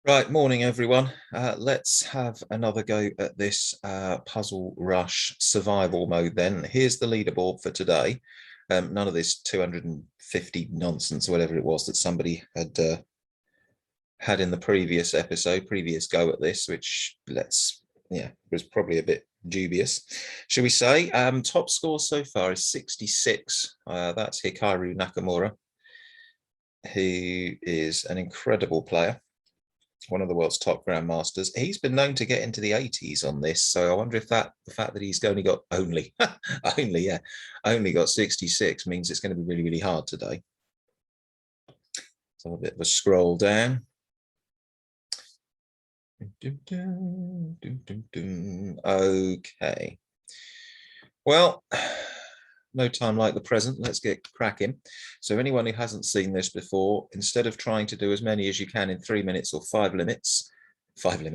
Right, morning everyone. Let's have another go at this Puzzle Rush survival mode then. Here's the leaderboard for today. None of this 250 nonsense, whatever it was that somebody had in the previous episode, previous go at this, which was probably a bit dubious. Shall we say? Top score so far is 66. That's Hikaru Nakamura, who is an incredible player, one of the world's top grandmasters. He's been known to get into the 80s on this, so I wonder if the fact that he's only got only got 66 means it's going to be really hard today. So a bit of a scroll down. Okay, well, no time like the present. Let's get cracking. So anyone who hasn't seen this before, instead of trying to do as many as you can in 3 minutes or 5 minutes, survival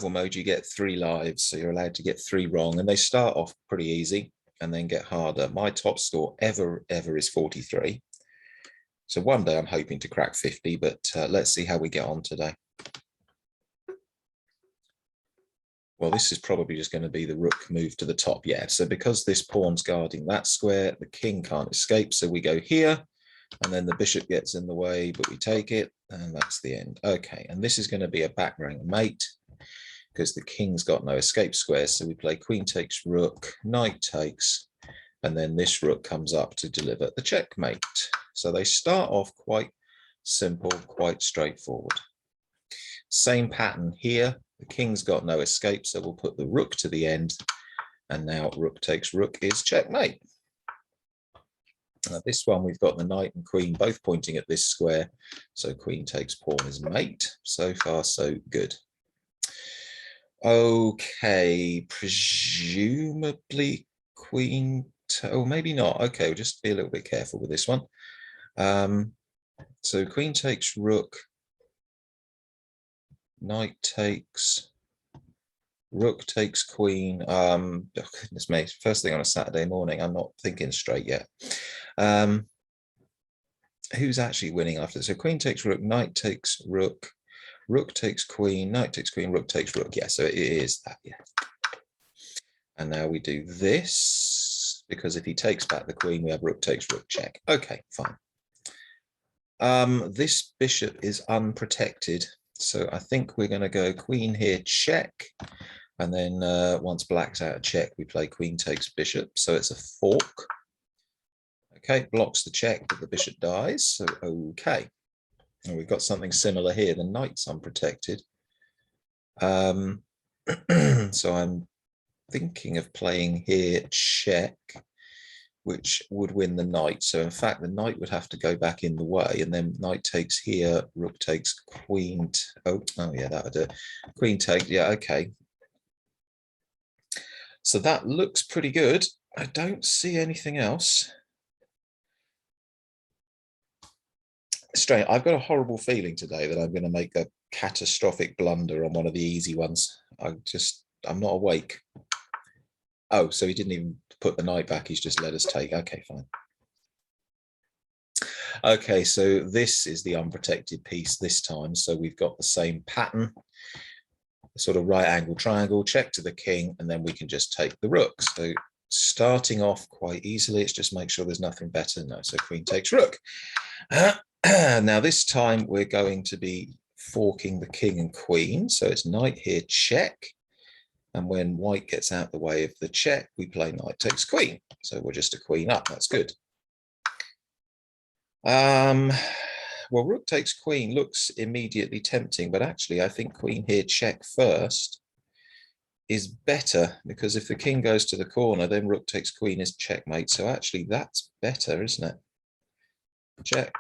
mode, you get 3 lives. So you're allowed to get 3 wrong, and they start off pretty easy and then get harder. My top score ever is 43. So one day I'm hoping to crack 50, but let's see how we get on today. Well, this is probably just going to be the rook move to the top. Yeah, so because this pawn's guarding that square, the king can't escape. So we go here, and then the bishop gets in the way, but we take it, and that's the end. Okay, and this is going to be a back rank mate because the king's got no escape square. So we play queen takes rook, knight takes, and then this rook comes up to deliver the checkmate. So they start off quite simple, quite straightforward. Same pattern here. The king's got no escape, so we'll put the rook to the end. And now rook takes rook is checkmate. Now this one, we've got the knight and queen both pointing at this square. So queen takes pawn is mate. So far, so good. Okay, presumably queen, oh, maybe not. Okay, we'll just be a little bit careful with this one. So queen takes rook, knight takes, rook takes queen. Oh, goodness me, first thing on a Saturday morning, I'm not thinking straight yet. Who's actually winning after this? So queen takes rook, knight takes rook, rook takes queen, knight takes queen, rook takes rook. Yeah, so it is that, yeah. And now we do this, because if he takes back the queen, we have rook takes rook check. Okay, fine. This bishop is unprotected, so I think we're going to go queen here, check, and then once black's out of check, we play queen takes bishop, so it's a fork. Okay, blocks the check, but the bishop dies, so okay. And we've got something similar here, the knight's unprotected. So I'm thinking of playing here check, which would win the knight. So in fact, the knight would have to go back in the way, and then knight takes here, rook takes queen. Oh yeah, that would do. Queen takes, yeah, okay. So that looks pretty good. I don't see anything else. Straight, I've got a horrible feeling today that I'm going to make a catastrophic blunder on one of the easy ones. I'm not awake. Oh, so he didn't even put the knight back. He's just let us take. Okay, fine. Okay, so this is the unprotected piece this time. So we've got the same pattern, sort of right angle triangle, check to the king, and then we can just take the rook. So starting off quite easily, it's just make sure there's nothing better. No, so queen takes rook. Now this time we're going to be forking the king and queen. So it's knight here, check. And when white gets out the way of the check, we play knight takes queen. So we're just a queen up. That's good. Well, rook takes queen looks immediately tempting, but actually I think queen here check first is better, because if the king goes to the corner, then rook takes queen is checkmate. So actually that's better, isn't it? Check.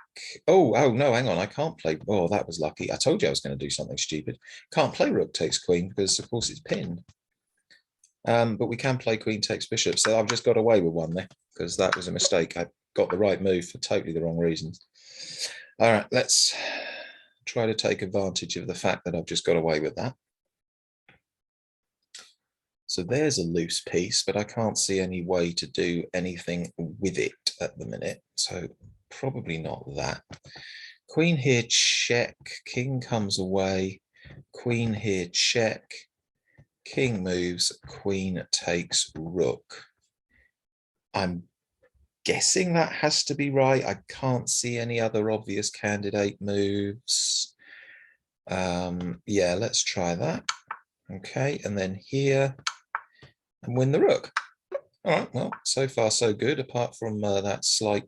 Oh no, hang on, I can't play. Oh, that was lucky. I told you I was going to do something stupid. Can't play rook takes queen because of course it's pinned. But we can play queen takes bishop. So I've just got away with one there because that was a mistake. I got the right move for totally the wrong reasons. All right, let's try to take advantage of the fact that I've just got away with that. So there's a loose piece, but I can't see any way to do anything with it at the minute. So probably not that. Queen here, check. King comes away. Queen here, check. King moves. Queen takes rook. I'm guessing that has to be right. I can't see any other obvious candidate moves. Yeah, let's try that. Okay, and then here and win the rook. All right, well, so far so good, apart from that slight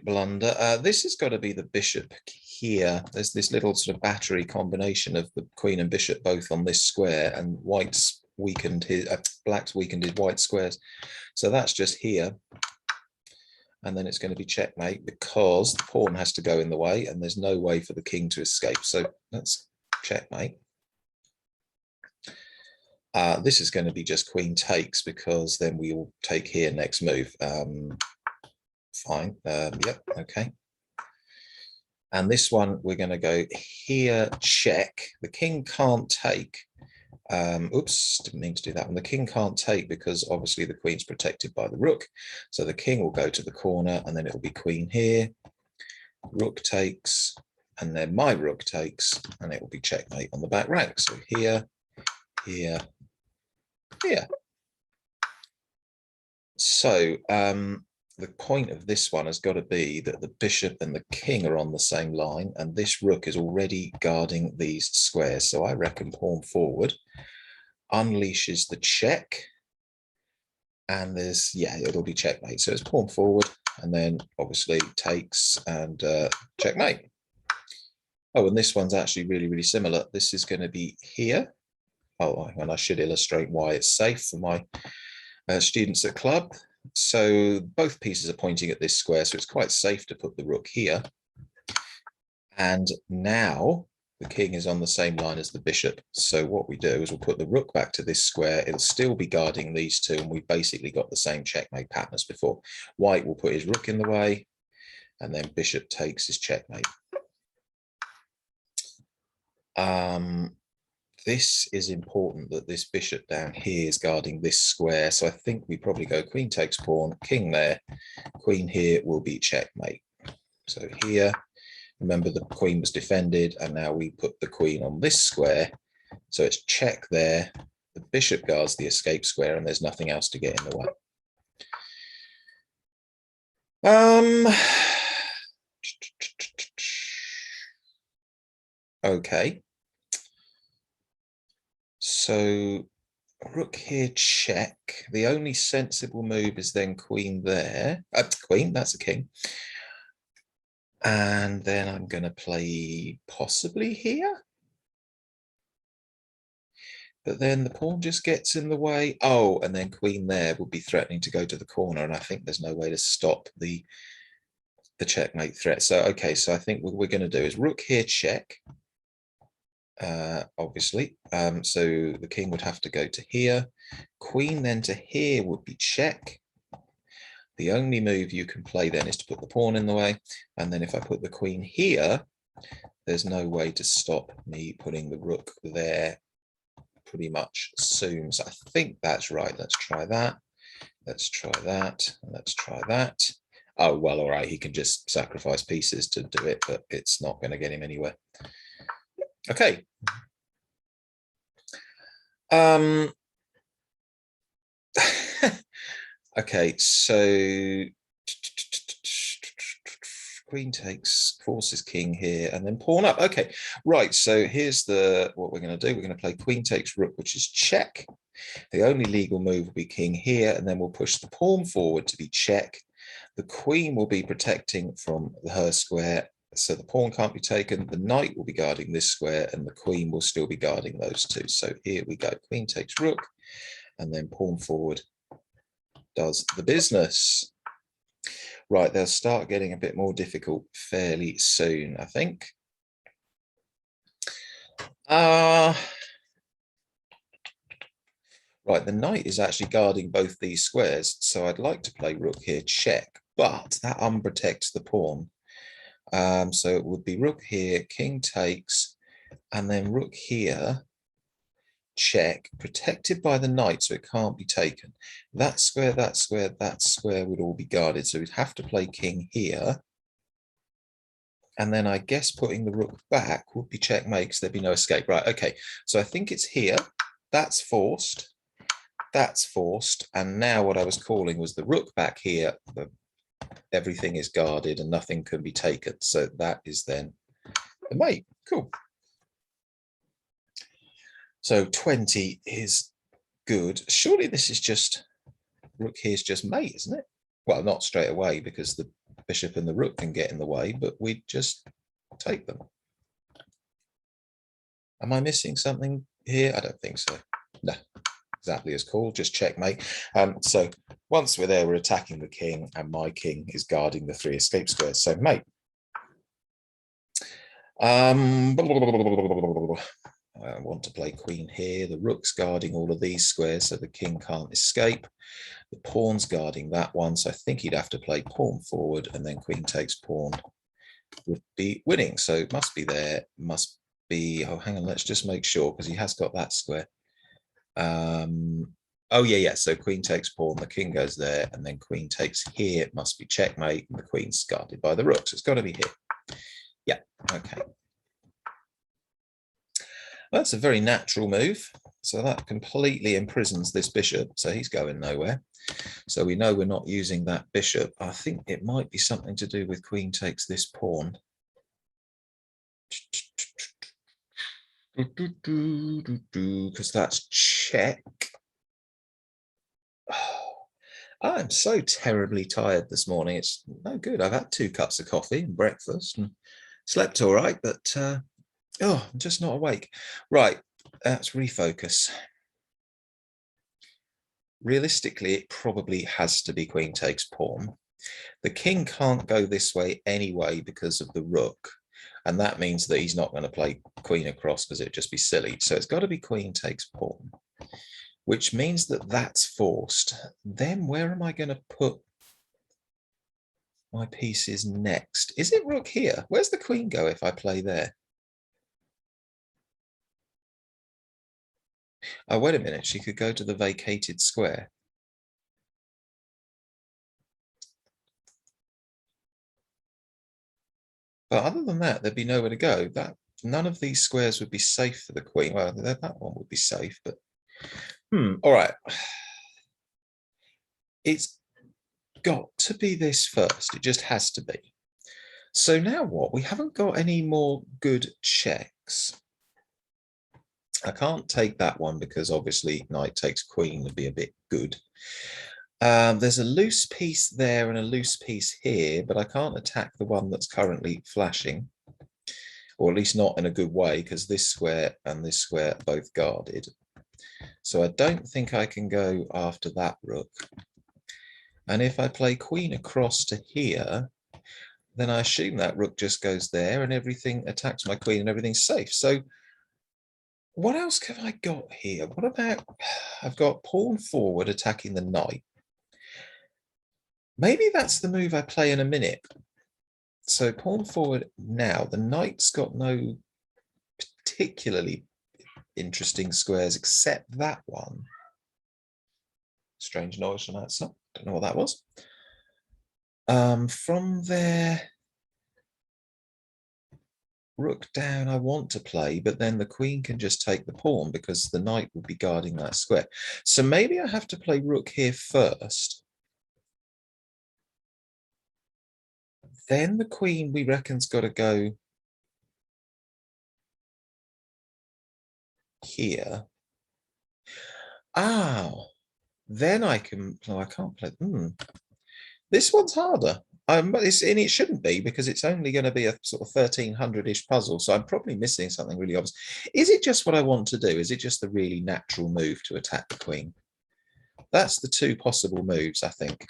blunder. This has got to be the bishop here. There's this little sort of battery combination of the queen and bishop both on this square, and white's weakened his black's weakened his white squares. So that's just here. And then it's going to be checkmate because the pawn has to go in the way and there's no way for the king to escape. So that's checkmate. This is going to be just queen takes because then we will take here next move. Fine. Yep. Okay. And this one, we're going to go here, check. The king can't take. Oops, didn't mean to do that one. The king can't take because obviously the queen's protected by the rook. So the king will go to the corner and then it'll be queen here. Rook takes, and then my rook takes, and it will be checkmate on the back rank. So here, here, here. So the point of this one has got to be that the bishop and the king are on the same line, and this rook is already guarding these squares. So I reckon pawn forward unleashes the check, and there's, yeah, it'll be checkmate. So it's pawn forward, and then obviously takes and checkmate. Oh, and this one's actually really, really similar. This is going to be here. Oh, and I should illustrate why it's safe for my students at club. So both pieces are pointing at this square, so it's quite safe to put the rook here. And now the king is on the same line as the bishop. So what we do is we'll put the rook back to this square. It'll still be guarding these two, and we've basically got the same checkmate pattern as before. White will put his rook in the way, and then bishop takes his checkmate. This is important that this bishop down here is guarding this square. So I think we probably go queen takes pawn, king there, queen here will be checkmate. So here, remember the queen was defended, and now we put the queen on this square. So it's check there. The bishop guards the escape square, and there's nothing else to get in the way. Okay. So rook here, check. The only sensible move is then queen there. Queen, that's a king. And then I'm going to play possibly here. But then the pawn just gets in the way. Oh, and then queen there would be threatening to go to the corner. And I think there's no way to stop the checkmate threat. So, okay, so I think what we're going to do is rook here, check. Obviously. So the king would have to go to here. Queen then to here would be check. The only move you can play then is to put the pawn in the way. And then if I put the queen here, there's no way to stop me putting the rook there pretty much soon. So I think that's right. Let's try that. Let's try that. Let's try that. Oh, well, all right. He can just sacrifice pieces to do it, but it's not going to get him anywhere. Okay. Okay, so queen takes, forces king here, and then pawn up. Okay, right, so here's what we're going to do. We're going to play queen takes rook, which is check. The only legal move will be king here, and then we'll push the pawn forward to be check. The queen will be protecting from her square, so the pawn can't be taken. The knight will be guarding this square, and the queen will still be guarding those two. So here we go. Queen takes rook, and then pawn forward does the business. Right, they'll start getting a bit more difficult fairly soon, I think. Right, the knight is actually guarding both these squares, so I'd like to play rook here, check, but that unprotects the pawn. So it would be rook here, king takes, and then rook here, check, protected by the knight, so it can't be taken. That square, that square, that square would all be guarded, so we'd have to play king here. And then I guess putting the rook back would be checkmate because there'd be no escape. Right, okay. So I think it's here. That's forced. That's forced. And now what I was calling was the rook back here. Everything is guarded and nothing can be taken. So that is then a mate. Cool. So 20 is good. Surely this is just, rook here is just mate, isn't it? Well, not straight away because the bishop and the rook can get in the way, but we just take them. Am I missing something here? I don't think so. No, exactly as called, just checkmate. So once we're there, we're attacking the king and my king is guarding the 3 escape squares. So mate. I want to play queen here. The rook's guarding all of these squares so the king can't escape. The pawn's guarding that one, so I think he'd have to play pawn forward and then queen takes pawn would be winning. So it must be there, must be, oh, hang on, let's just make sure because he has got that square. Oh, yeah, so queen takes pawn, the king goes there, and then queen takes here. It must be checkmate, and the queen's guarded by the rook, so it's got to be here. Yeah, okay. That's a very natural move. So that completely imprisons this bishop. So he's going nowhere. So we know we're not using that bishop. I think it might be something to do with queen takes this pawn. Because that's check. I'm so terribly tired this morning. It's no good. I've had 2 cups of coffee and breakfast and slept all right, but I'm just not awake. Right, let's refocus. Realistically, it probably has to be queen takes pawn. The king can't go this way anyway because of the rook. And that means that he's not going to play queen across because it'd just be silly. So it's got to be queen takes pawn, which means that that's forced. Then where am I going to put my pieces next? Is it rook here? Where's the queen go if I play there? Oh, wait a minute. She could go to the vacated square. But other than that, there'd be nowhere to go. That none of these squares would be safe for the queen. Well, that one would be safe, but all right. It's got to be this first. It just has to be. So now what? We haven't got any more good checks. I can't take that one because obviously knight takes queen would be a bit good. There's a loose piece there and a loose piece here, but I can't attack the one that's currently flashing, or at least not in a good way, because this square and this square are both guarded. So I don't think I can go after that rook. And if I play queen across to here, then I assume that rook just goes there and everything attacks my queen and everything's safe. So what else have I got here? What about, I've got pawn forward attacking the knight. Maybe that's the move I play in a minute. So pawn forward now. The knight's got no particularly interesting squares except that one. Strange noise from outside. Don't know what that was. From there, rook down I want to play, but then the queen can just take the pawn because the knight would be guarding that square. So maybe I have to play rook here first. Then the queen, we reckon's got to go here. Oh, then I can, no, I can't play. This one's harder. And it shouldn't be because it's only going to be a sort of 1300-ish puzzle. So I'm probably missing something really obvious. Is it just what I want to do? Is it just the really natural move to attack the queen? That's the 2 possible moves, I think.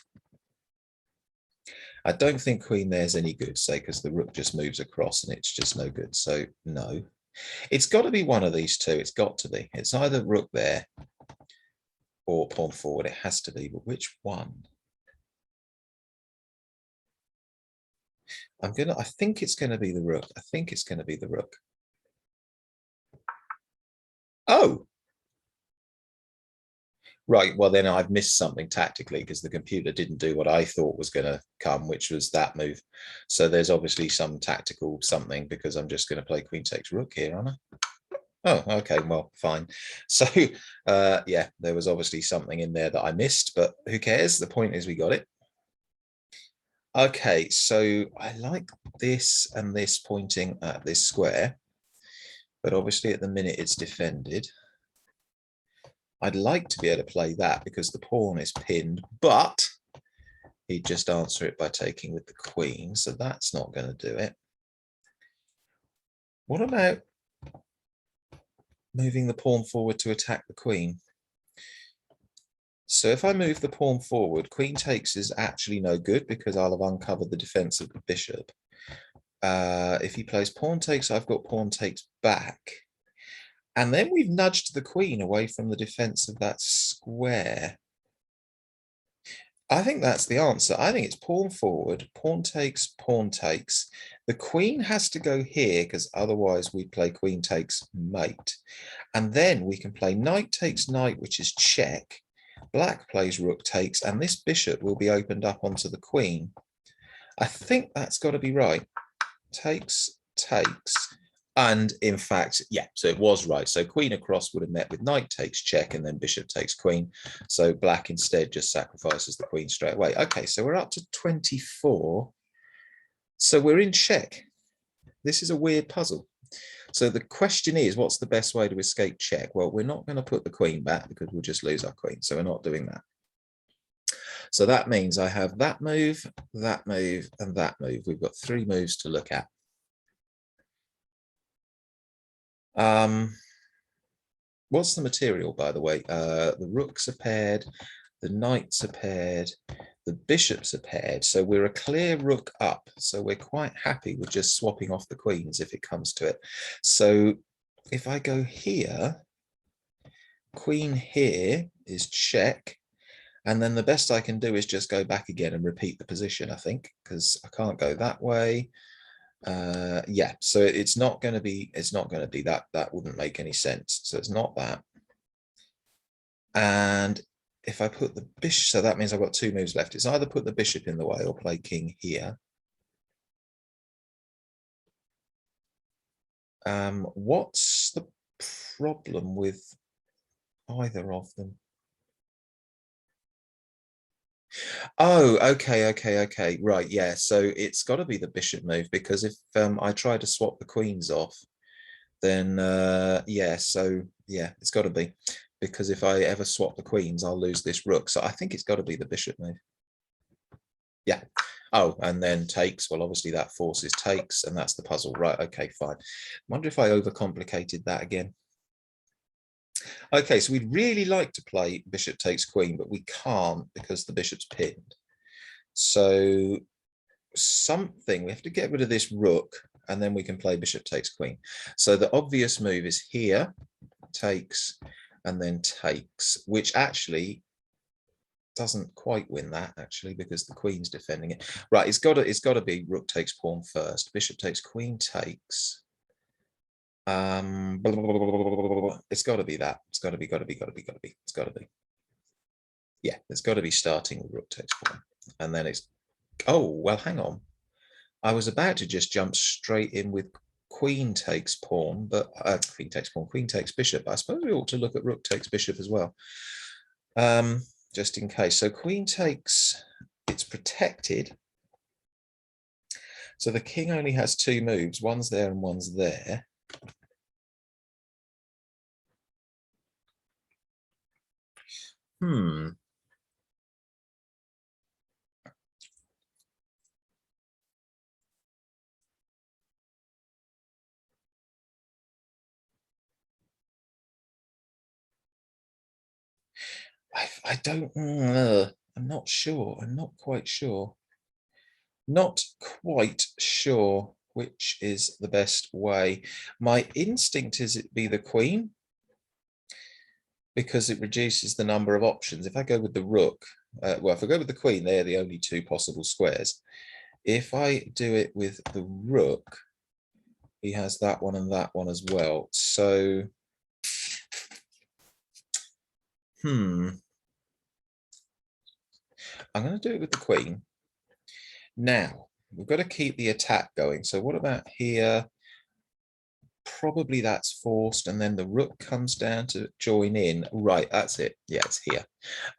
I don't think queen there's any good, say, because the rook just moves across and it's just no good. So no, it's got to be one of these 2. It's got to be. It's either rook there or pawn forward. It has to be, but which one? I think it's going to be the rook. I think it's going to be the rook. Oh, Right, well then I've missed something tactically because the computer didn't do what I thought was going to come, which was that move. So there's obviously some tactical something because I'm just going to play queen takes rook here, aren't I? Oh, okay, well, fine. So yeah, there was obviously something in there that I missed, but who cares? The point is we got it. Okay, so I like this and this pointing at this square, but obviously at the minute it's defended. I'd like to be able to play that because the pawn is pinned, but he'd just answer it by taking with the queen, so that's not going to do it. What about moving the pawn forward to attack the queen? So if I move the pawn forward, queen takes is actually no good because I'll have uncovered the defense of the bishop. If he plays pawn takes, I've got pawn takes back. And then we've nudged the queen away from the defense of that square. I think that's the answer. I think it's pawn forward, pawn takes, pawn takes. The queen has to go here because otherwise we play queen takes mate. And then we can play knight takes knight, which is check. Black plays rook takes, and this bishop will be opened up onto the queen. I think that's got to be right. Takes, takes. And in fact, yeah, so it was right. So queen across would have met with knight takes check and then bishop takes queen. So black instead just sacrifices the queen straight away. Okay, so we're up to 24. So we're in check. This is a weird puzzle. So the question is, what's the best way to escape check? Well, we're not going to put the queen back because we'll just lose our queen. So we're not doing that. So that means I have that move, and that move. We've got 3 moves to look at. What's the material, by the way? The rooks are paired, the knights are paired, the bishops are paired. So we're a clear rook up. So we're quite happy with just swapping off the queens if it comes to it. So if I go here, queen here is check. And then the best I can do is just go back again and repeat the position, I think, because I can't go that way. Yeah, so it's not going to be that. That wouldn't make any sense. So it's not that. And if I put the bishop, so that means I've got 2 moves left. It's either put the bishop in the way or play king here. What's the problem with either of them? Oh, okay. Right, yeah. So it's got to be the bishop move because if I try to swap the queens off, then yeah, so yeah, it's got to be because if I ever swap the queens, I'll lose this rook. So I think it's got to be the bishop move. Yeah. Oh, and then takes. Well, obviously that forces takes, and that's the puzzle. Right. Okay, fine. Wonder if I overcomplicated that again. Okay, so we'd really like to play bishop takes queen, but we can't because the bishop's pinned. So we have to get rid of this rook, and then we can play bishop takes queen. So the obvious move is here, takes, and then takes, which actually doesn't quite win that actually because the queen's defending it. Right, it's got to be rook takes pawn first, bishop takes queen takes. It's got to be that. It's got to be. Yeah, it's got to be starting with rook takes pawn, and then it's. Oh well, hang on. I was about to just jump straight in with queen takes pawn, but queen takes pawn, queen takes bishop. I suppose we ought to look at rook takes bishop as well, just in case. So queen takes, it's protected. So the king only has 2 moves. One's there and one's there. I don't, I'm not sure. I'm not quite sure. Not quite sure which is the best way. My instinct is it be the queen because it reduces the number of options. If I go with the rook, well, if I go with the queen, they're the only 2 possible squares. If I do it with the rook, he has that one and that one as well. So, I'm going to do it with the queen. Now, we've got to keep the attack going. So what about here? Probably that's forced, and then the rook comes down to join in. Right, that's it. Yeah, it's here.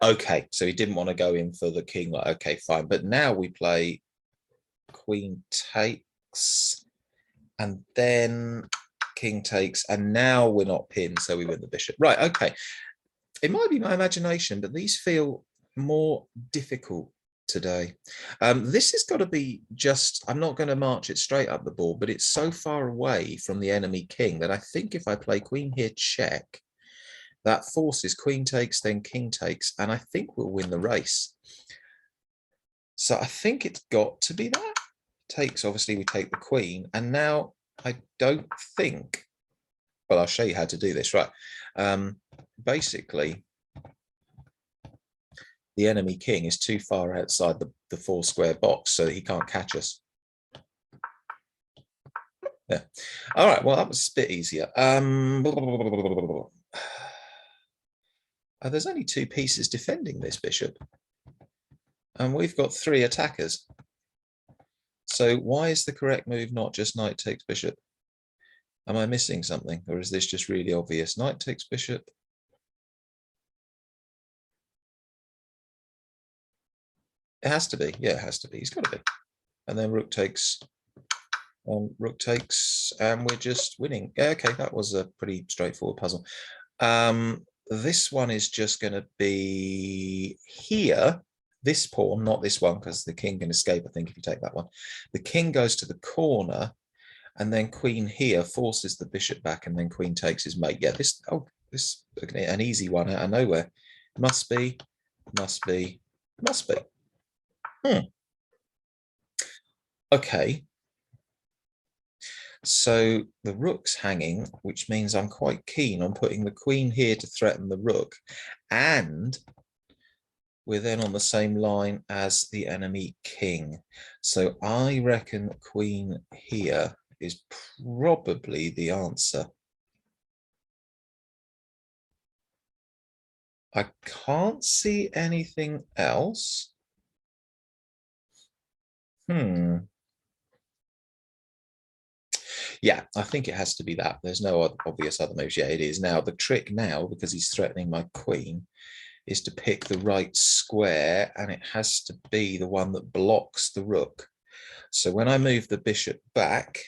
Okay, so he didn't want to go in for the king. Like, okay, fine. But now we play queen takes, and then king takes, and now we're not pinned, so we win the bishop. Right, okay. It might be my imagination, but these feel more difficult today. This has got to be just, I'm not going to march it straight up the board, but it's so far away from the enemy king that I think if I play queen here check, that forces queen takes, then king takes, and I think we'll win the race. So I think it's got to be that. Takes, obviously we take the queen, and now I don't think, well, I'll show you how to do this, right? Basically, the enemy king is too far outside the 4 square box so that he can't catch us. Yeah. All right, well, that was a bit easier. There's only 2 pieces defending this bishop, and we've got 3 attackers. So why is the correct move not just knight takes bishop? Am I missing something, or is this just really obvious? Knight takes bishop. It has to be. Yeah, it has to be. He's got to be. And then rook takes, and we're just winning. Yeah, okay, that was a pretty straightforward puzzle. This one is just going to be here. This pawn, not this one, because the king can escape, I think, if you take that one. The king goes to the corner, and then queen here forces the bishop back, and then queen takes his mate. Yeah, this an easy one out of nowhere. Must be. Okay. So the rook's hanging, which means I'm quite keen on putting the queen here to threaten the rook. And we're then on the same line as the enemy king. So I reckon queen here is probably the answer. I can't see anything else. Yeah, I think it has to be that. There's no obvious other moves. Yeah, it is. Now, the trick now, because he's threatening my queen, is to pick the right square, and it has to be the one that blocks the rook. So when I move the bishop back,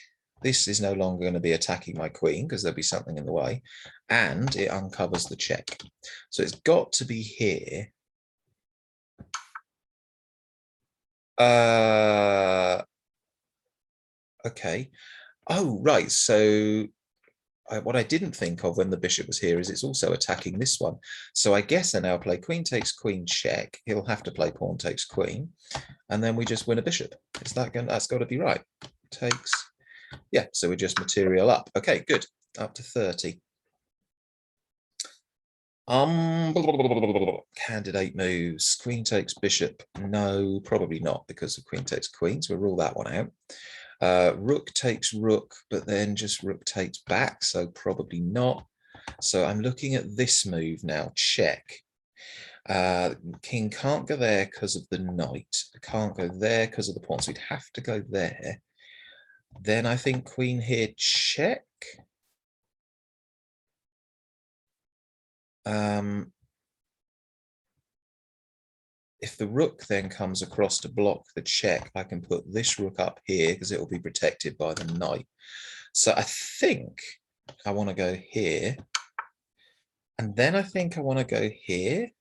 this is no longer going to be attacking my queen because there'll be something in the way, and it uncovers the check. So it's got to be here. Okay. Oh, right. So what I didn't think of when the bishop was here is it's also attacking this one. So I guess I now play queen takes queen check. He'll have to play pawn takes queen, and then we just win a bishop. Is that going? That's got to be right. Takes. Yeah. So we just material up. Okay. Good. Up to 30. Candidate moves. Queen takes bishop. No, probably not because of queen takes queen. So we'll rule that one out. Rook takes rook, but then just rook takes back, so probably not. So I'm looking at this move now, check. King can't go there because of the knight. Can't go there because of the pawn, so he'd have to go there. Then I think queen here, check. If the rook then comes across to block the check, I can put this rook up here because it will be protected by the knight. So I think I want to go here. And then I think I want to go here.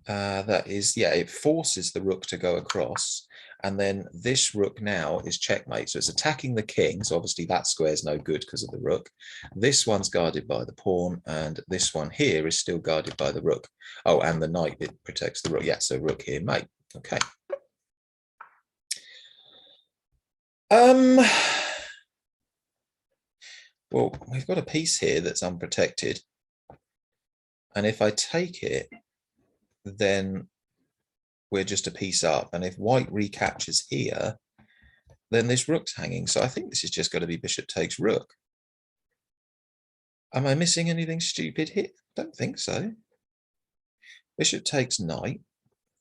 That is, yeah, it forces the rook to go across. And then this rook now is checkmate. So it's attacking the king. So obviously that square is no good because of the rook. This one's guarded by the pawn. And this one here is still guarded by the rook. Oh, and the knight, it protects the rook. Yeah, so rook here, mate. Okay. Well, we've got a piece here that's unprotected. And if I take it, then we're just a piece up. And if white recaptures here, then this rook's hanging. So I think this is just got to be bishop takes rook. Am I missing anything stupid here? Don't think so. Bishop takes knight.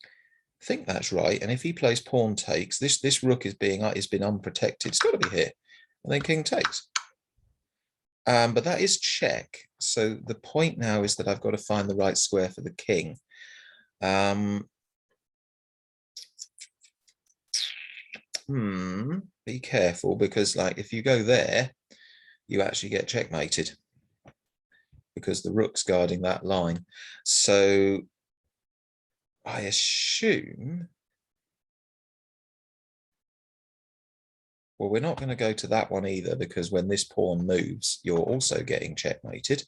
I think that's right. And if he plays pawn takes, this rook is been unprotected. It's got to be here. And then king takes. But that is check. So the point now is that I've got to find the right square for the king. Be careful, because like if you go there, you actually get checkmated because the rook's guarding that line. So I assume, well, we're not going to go to that one either, because when this pawn moves, you're also getting checkmated.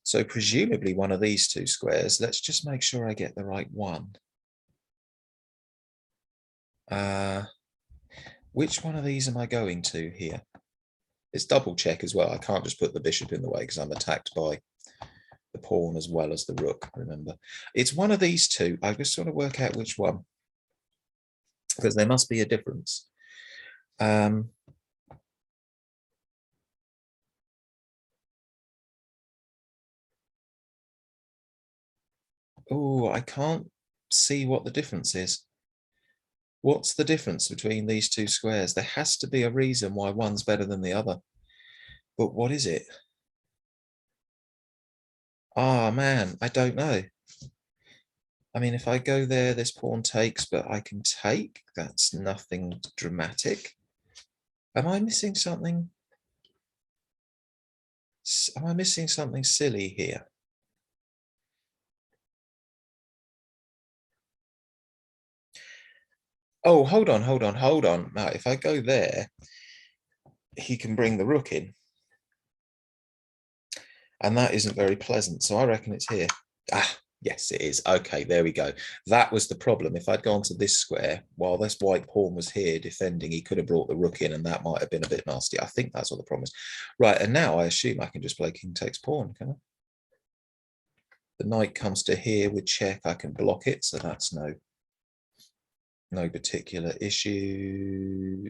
So presumably one of these two squares. Let's just make sure I get the right one. Which one of these am I going to here? It's double check as well. I can't just put the bishop in the way because I'm attacked by the pawn as well as the rook, remember. It's one of these two. I just want to work out which one, because there must be a difference. Oh, I can't see what the difference is. What's the difference between these two squares? There has to be a reason why one's better than the other. But what is it? Ah, man, I don't know. I mean, if I go there, this pawn takes, but I can take. That's nothing dramatic. Am I missing something? Am I missing something silly here? Oh, hold on. Now, if I go there, he can bring the rook in. And that isn't very pleasant. So I reckon it's here. Ah, yes, it is. Okay, there we go. That was the problem. If I'd gone to this square, while this white pawn was here defending, he could have brought the rook in, and that might have been a bit nasty. I think that's what the problem is. Right, and now I assume I can just play king takes pawn, can I? The knight comes to here with check. I can block it, so that's no particular issue.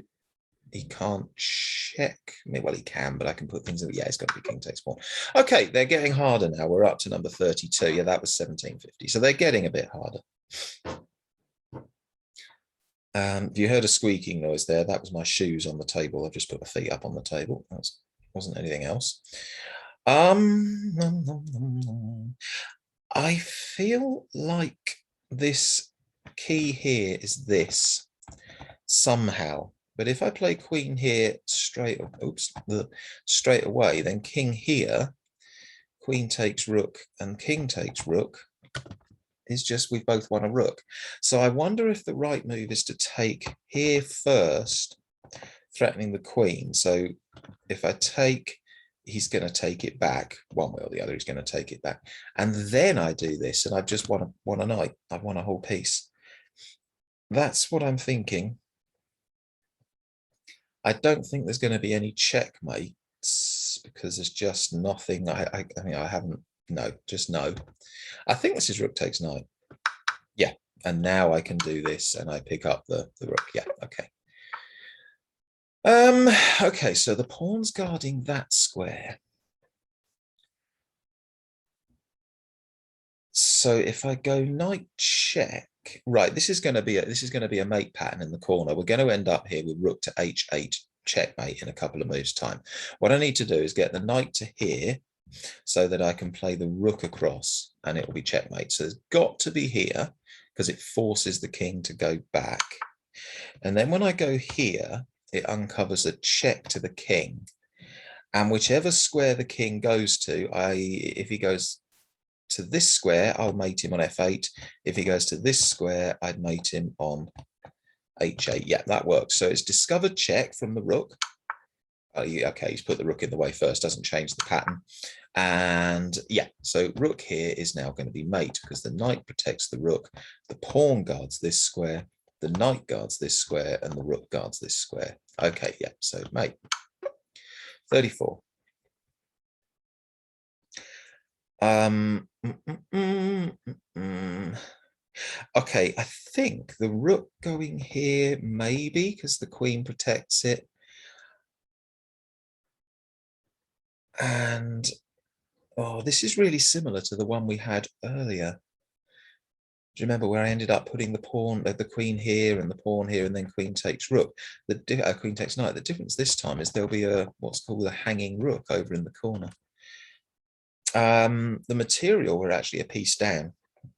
He can't check me. Well, he can, but I can put things in. Yeah, it's got to be king takes pawn. Okay, they're getting harder now. We're up to number 32. Yeah, that was 1750. So they're getting a bit harder. You heard a squeaking noise there. That was my shoes on the table. I've just put my feet up on the table. That wasn't anything else. I feel like this key here is this somehow. But if I play queen here straight away, then king here, queen takes rook, and king takes rook is just we've both won a rook. So I wonder if the right move is to take here first, threatening the queen. So if I take, he's going to take it back one way or the other. He's going to take it back, and then I do this, and I've just won a knight. I've won a whole piece. That's what I'm thinking. I don't think there's going to be any checkmates because there's just nothing. I mean, I haven't. No, just no. I think this is rook takes knight. Yeah, and now I can do this, and I pick up the rook. Yeah, okay. Okay, so the pawn's guarding that square. So if I go knight check, right, this is going to be a mate pattern in the corner. We're going to end up here with rook to h8 checkmate in a couple of moves time. What I need to do is get the knight to here so that I can play the rook across, and it will be checkmate. So it's got to be here because it forces the king to go back. And then when I go here, it uncovers a check to the king. And whichever square the king goes to, if he goes to this square, I'll mate him on f8. If he goes to this square, I'd mate him on h8. Yeah, that works. So it's discovered check from the rook. Okay, he's put the rook in the way first, doesn't change the pattern. And yeah, so rook here is now going to be mate because the knight protects the rook. The pawn guards this square, the knight guards this square, and the rook guards this square. Okay, yeah, so mate. 34. Okay, I think the rook going here, maybe, because the queen protects it. And, oh, this is really similar to the one we had earlier. Do you remember where I ended up putting the pawn, the queen here and the pawn here, and then queen takes rook? The queen takes knight. The difference this time is there'll be a what's called a hanging rook over in the corner. The material, we're actually a piece down.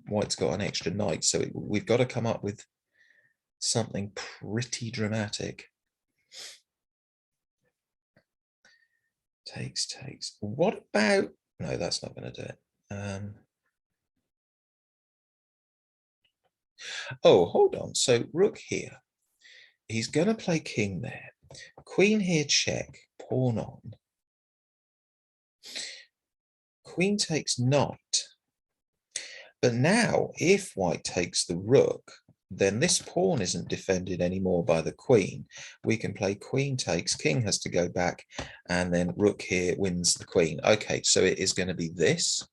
White's got an extra knight, so we've got to come up with something pretty dramatic. Takes. What about? No, that's not going to do it. Oh, hold on. So rook here. He's going to play king there. Queen here, check. Pawn on. Queen takes knight. But now, if white takes the rook, then this pawn isn't defended anymore by the queen. We can play queen takes, king has to go back, and then rook here wins the queen. Okay, so it is going to be this.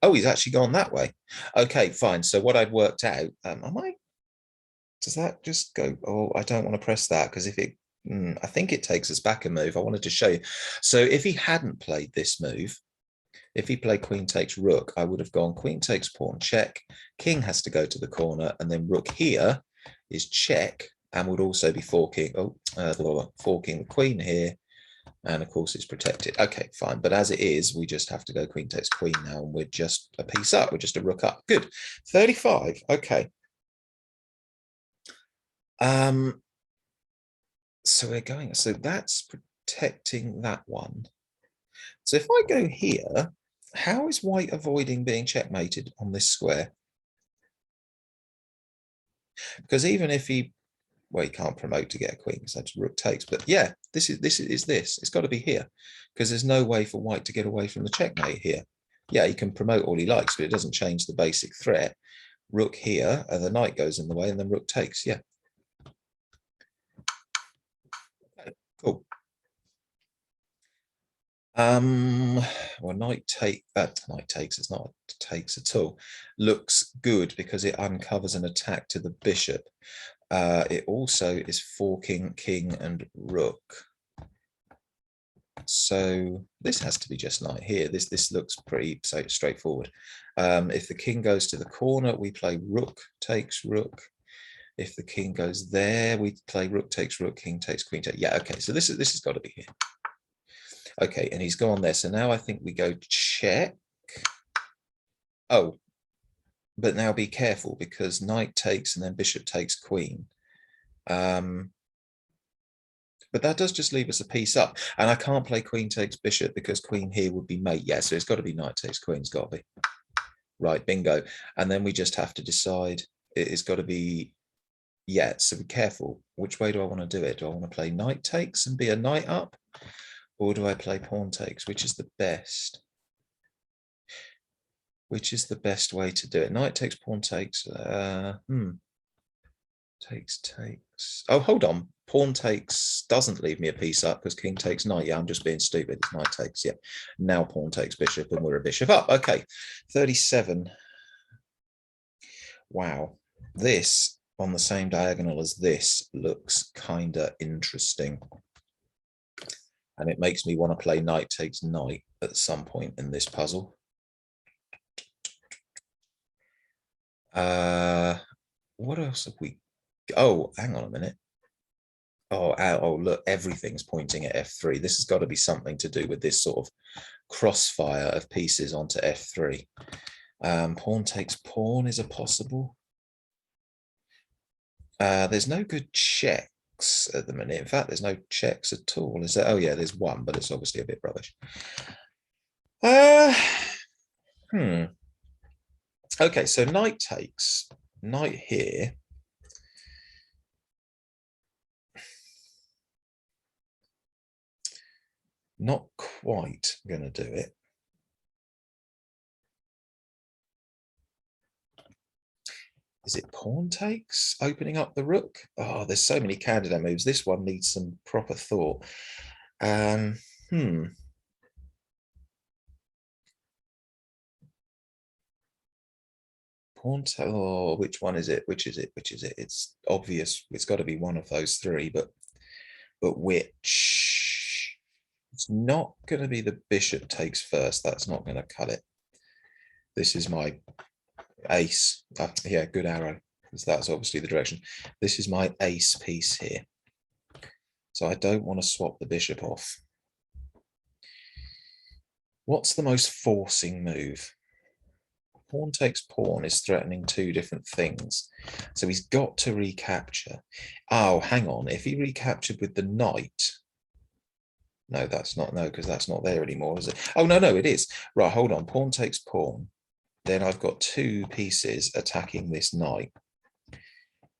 Oh, he's actually gone that way. Okay, fine. So what I've worked out, does that just go? Oh, I don't want to press that because if it, I think it takes us back a move. I wanted to show you. So if he hadn't played this move, if he played queen takes rook, I would have gone queen takes pawn, check. King has to go to the corner, and then rook here is check, and would also be forking. Forking the queen here, and of course it's protected. Okay, fine. But as it is, we just have to go queen takes queen now, and we're just a piece up. We're just a rook up. Good. 35. Okay. So we're going. So that's protecting that one. So if I go here, how is white avoiding being checkmated on this square? Because even if he, well, he can't promote to get a queen, so that's rook takes. But yeah, this is this. It's got to be here, because there's no way for white to get away from the checkmate here. Yeah, he can promote all he likes, but it doesn't change the basic threat. Rook here, and the knight goes in the way, and then rook takes. Yeah. Okay, cool. Well, knight takes, it's not takes at all. Looks good because it uncovers an attack to the bishop. It also is forking king and rook. So this has to be just knight here. This looks pretty straightforward. If the king goes to the corner, we play rook takes rook. If the king goes there, we play rook takes rook, king takes queen takes. Yeah, okay. So this has got to be here. Okay, and he's gone there. So now I think we go check. Oh, but now be careful because knight takes and then bishop takes queen. But that does just leave us a piece up. And I can't play queen takes bishop because queen here would be mate. Yeah, so it's got to be knight takes queen. It's got to be. Right, bingo. And then we just have to decide. It's got to be, yeah, so be careful. Which way do I want to do it? Do I want to play knight takes and be a knight up? Or do I play pawn takes? Which is the best? Which is the best way to do it? Knight takes, pawn takes. Takes. Oh, hold on. Pawn takes doesn't leave me a piece up because king takes knight. Yeah, I'm just being stupid. It's knight takes. Yeah. Now pawn takes bishop and we're a bishop up. Okay. 37. Wow. This on the same diagonal as this looks kind of interesting. And it makes me want to play knight takes knight at some point in this puzzle. What else have we? Oh, hang on a minute. Oh, look, everything's pointing at f3. This has got to be something to do with this sort of crossfire of pieces onto f3. Pawn takes pawn is a possible. There's no good checks at the minute. In fact, there's no checks at all. Is there? Oh yeah, there's one, but it's obviously a bit rubbish. Okay, so knight takes, knight here. Not quite going to do it. Is it pawn takes, opening up the rook? Oh, there's so many candidate moves. This one needs some proper thought. Pawn take, oh, which one is it? Which is it? It's obvious. It's got to be one of those three, but which? It's not going to be the bishop takes first. That's not going to cut it. This is my ace. Yeah, good arrow. That's obviously the direction. This is my ace piece here. So I don't want to swap the bishop off. What's the most forcing move? Pawn takes pawn is threatening two different things. So he's got to recapture. Oh, hang on. If he recaptured with the knight. No, that's not, no, because that's not there anymore, is it? Oh, no, it is. Right, hold on. Pawn takes pawn. Then I've got two pieces attacking this knight,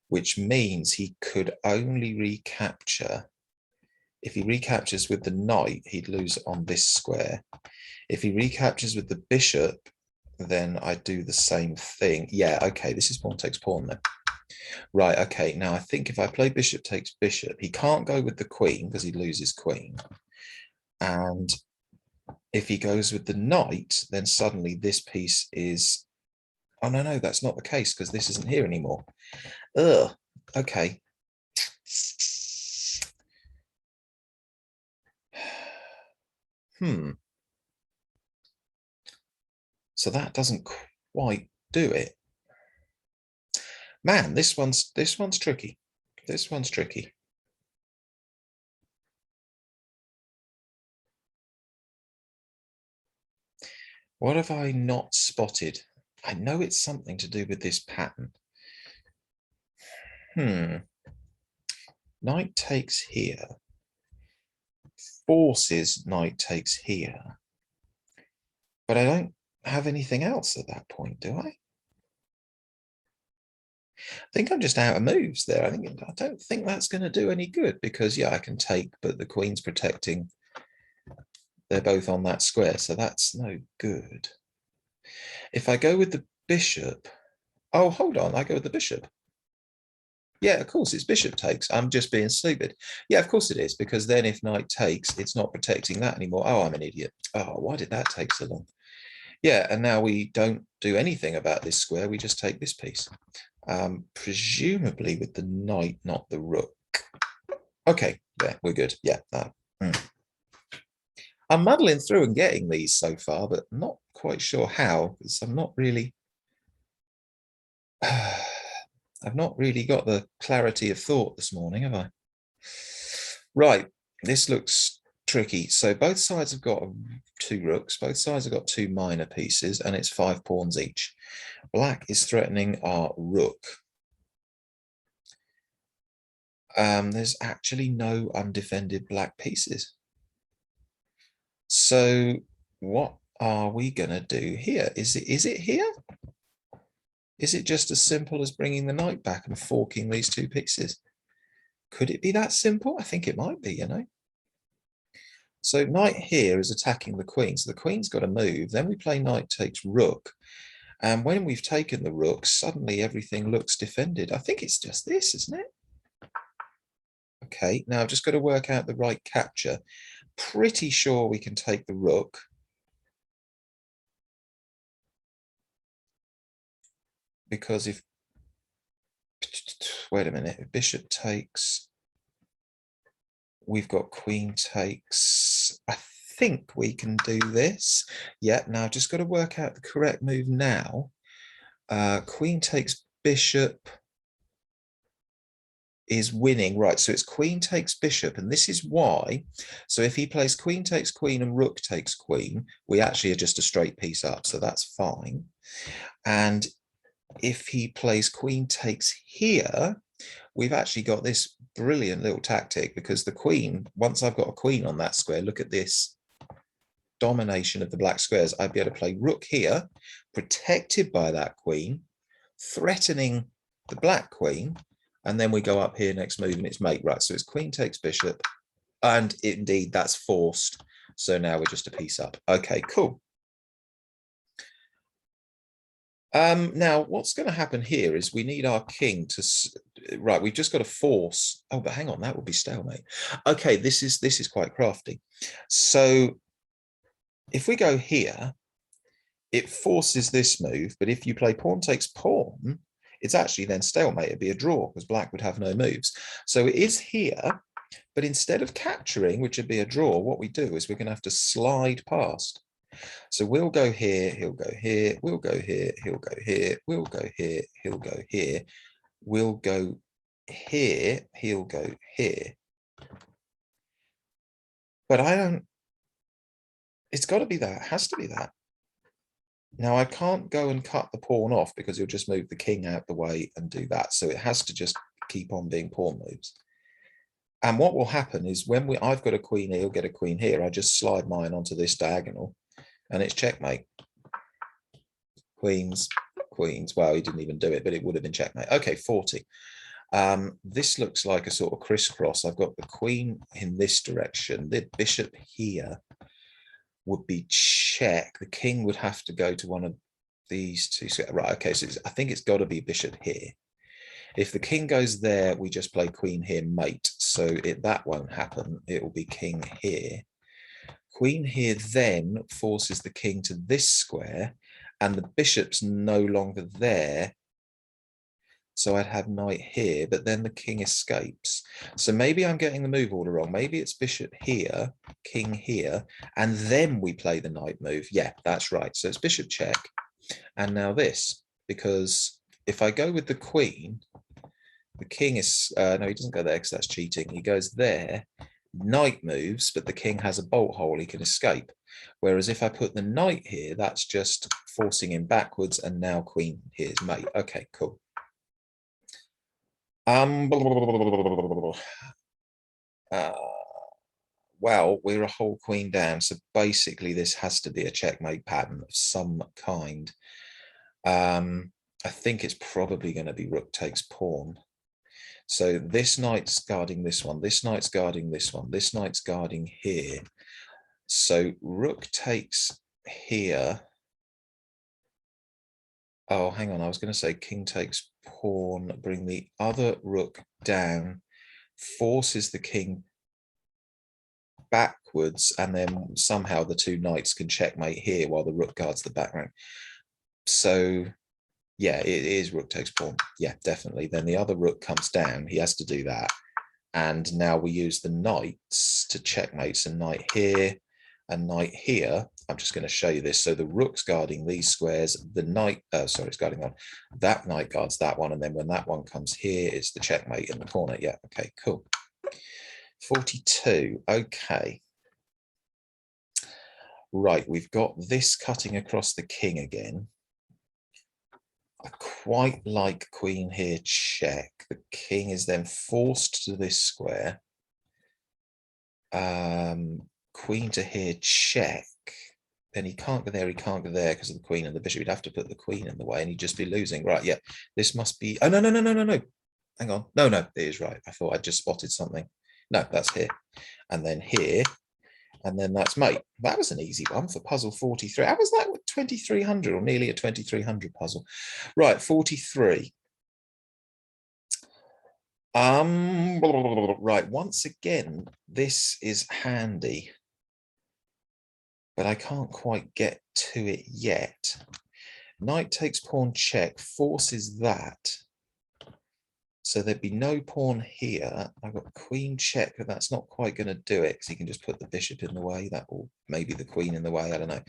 which means he could only recapture. If he recaptures with the knight, he'd lose on this square. If he recaptures with the bishop, then I do the same thing. Yeah, okay, this is pawn takes pawn then. Right, okay, now I think if I play bishop takes bishop, he can't go with the queen because he loses queen. And if he goes with the knight, then suddenly this piece is, oh, no, that's not the case because this isn't here anymore. Ugh, okay. So that doesn't quite do it. Man, this one's tricky. This one's tricky. What have I not spotted? I know it's something to do with this pattern. Knight takes here. Forces knight takes here. But I don't have anything else at that point, do I? I think I'm just out of moves there. I don't think that's going to do any good because, yeah, I can take, but the queen's protecting. They're both on that square, so that's no good. If I go with the bishop, oh, hold on, I go with the bishop. Yeah, of course, it's bishop takes. I'm just being stupid. Yeah, of course it is, because then if knight takes, it's not protecting that anymore. Oh, I'm an idiot. Oh, why did that take so long? Yeah, and now we don't do anything about this square. We just take this piece. Presumably with the knight, not the rook. Okay, yeah, we're good. Yeah. I'm muddling through and getting these so far, but not quite sure how, because I'm not really... I've not really got the clarity of thought this morning, have I? Right, this looks tricky. So both sides have got two rooks, both sides have got two minor pieces, and it's 5 pawns each. Black is threatening our rook. There's actually no undefended black pieces. So what are we going to do here? Is it here? Is it just as simple as bringing the knight back and forking these two pieces? Could it be that simple? I think it might be, you know. So knight here is attacking the queen. So the queen's got to move. Then we play knight takes rook. And when we've taken the rook, suddenly everything looks defended. I think it's just this, isn't it? Okay, now I've just got to work out the right capture. Pretty sure we can take the rook. Because if, wait a minute, if bishop takes, we've got queen takes. I think we can do this. Yeah, now I've just got to work out the correct move now. Queen takes bishop is winning, right? So it's queen takes bishop, and this is why. So if he plays queen takes queen and rook takes queen, we actually are just a straight piece up, so that's fine. And if he plays queen takes here, we've actually got this brilliant little tactic, because the queen, once I've got a queen on that square, look at this domination of the black squares. I'd be able to play rook here, protected by that queen, threatening the black queen, and then we go up here next move and it's mate, right? So it's queen takes bishop, and indeed that's forced. So now we're just a piece up. Okay, cool. Now what's going to happen here is we need our king to, right, we've just got to force. Oh, but hang on, that would be stalemate. Okay, this is quite crafty. So if we go here, it forces this move, but if you play pawn takes pawn, it's actually then stalemate. It'd be a draw because black would have no moves. So it is here, but instead of capturing, which would be a draw, what we do is we're going to have to slide past. So we'll go here, he'll go here, we'll go here, he'll go here, we'll go here, he'll go here, we'll go here, he'll go here. But I don't, it's got to be that, it has to be that. Now I can't go and cut the pawn off because you'll just move the king out the way and do that. So it has to just keep on being pawn moves. And what will happen is when I've got a queen here, he'll get a queen here. I just slide mine onto this diagonal and it's checkmate. Queens, queens. Well, he didn't even do it, but it would have been checkmate. Okay, 40. This looks like a sort of crisscross. I've got the queen in this direction. The bishop here would be check. The king would have to go to one of these two. Right, okay, so I think it's got to be bishop here. If the king goes there, we just play queen here, mate. So that won't happen. It will be king here. Queen here then forces the king to this square, and the bishop's no longer there. So I'd have knight here, but then the king escapes. So maybe I'm getting the move order wrong. Maybe it's bishop here, king here, and then we play the knight move. Yeah, that's right. So it's bishop check. And now this, because if I go with the queen, the king is, no, he doesn't go there because that's cheating. He goes there, knight moves, but the king has a bolt hole, he can escape. Whereas if I put the knight here, that's just forcing him backwards, and now queen here's mate. Okay, cool. Well, we're a whole queen down, so basically this has to be a checkmate pattern of some kind. I think it's probably going to be rook takes pawn. So this knight's guarding this one, this knight's guarding this one, this knight's guarding here. So rook takes here. Oh, hang on, I was going to say king takes pawn, bring the other rook down, forces the king backwards, and then somehow the two knights can checkmate here while the rook guards the back rank. So yeah, it is rook takes pawn. Yeah, definitely. Then the other rook comes down. He has to do that. And now we use the knights to checkmate. So knight here and knight here. I'm just going to show you this. So the rook's guarding these squares. The knight, sorry, it's guarding one. That knight guards that one. And then when that one comes here, it's the checkmate in the corner. Yeah, okay, cool. 42. Okay. Right, we've got this cutting across the king again. I quite like queen here check. The king is then forced to this square. Queen to here check. Then he can't go there, he can't go there because of the queen and the bishop. He'd have to put the queen in the way and he'd just be losing. Right, yeah, this must be, oh, no. Hang on, no, it is right. I thought I just spotted something. No, that's here. And then here, and then that's mate. That was an easy one for puzzle 43. How was that with 2300 or nearly a 2300 puzzle? Right, 43. Right, once again, this is handy, but I can't quite get to it yet. Knight takes pawn check, forces that. So there'd be no pawn here. I've got queen check, but that's not quite going to do it because he can just put the bishop in the way, that, or maybe the queen in the way, I don't know.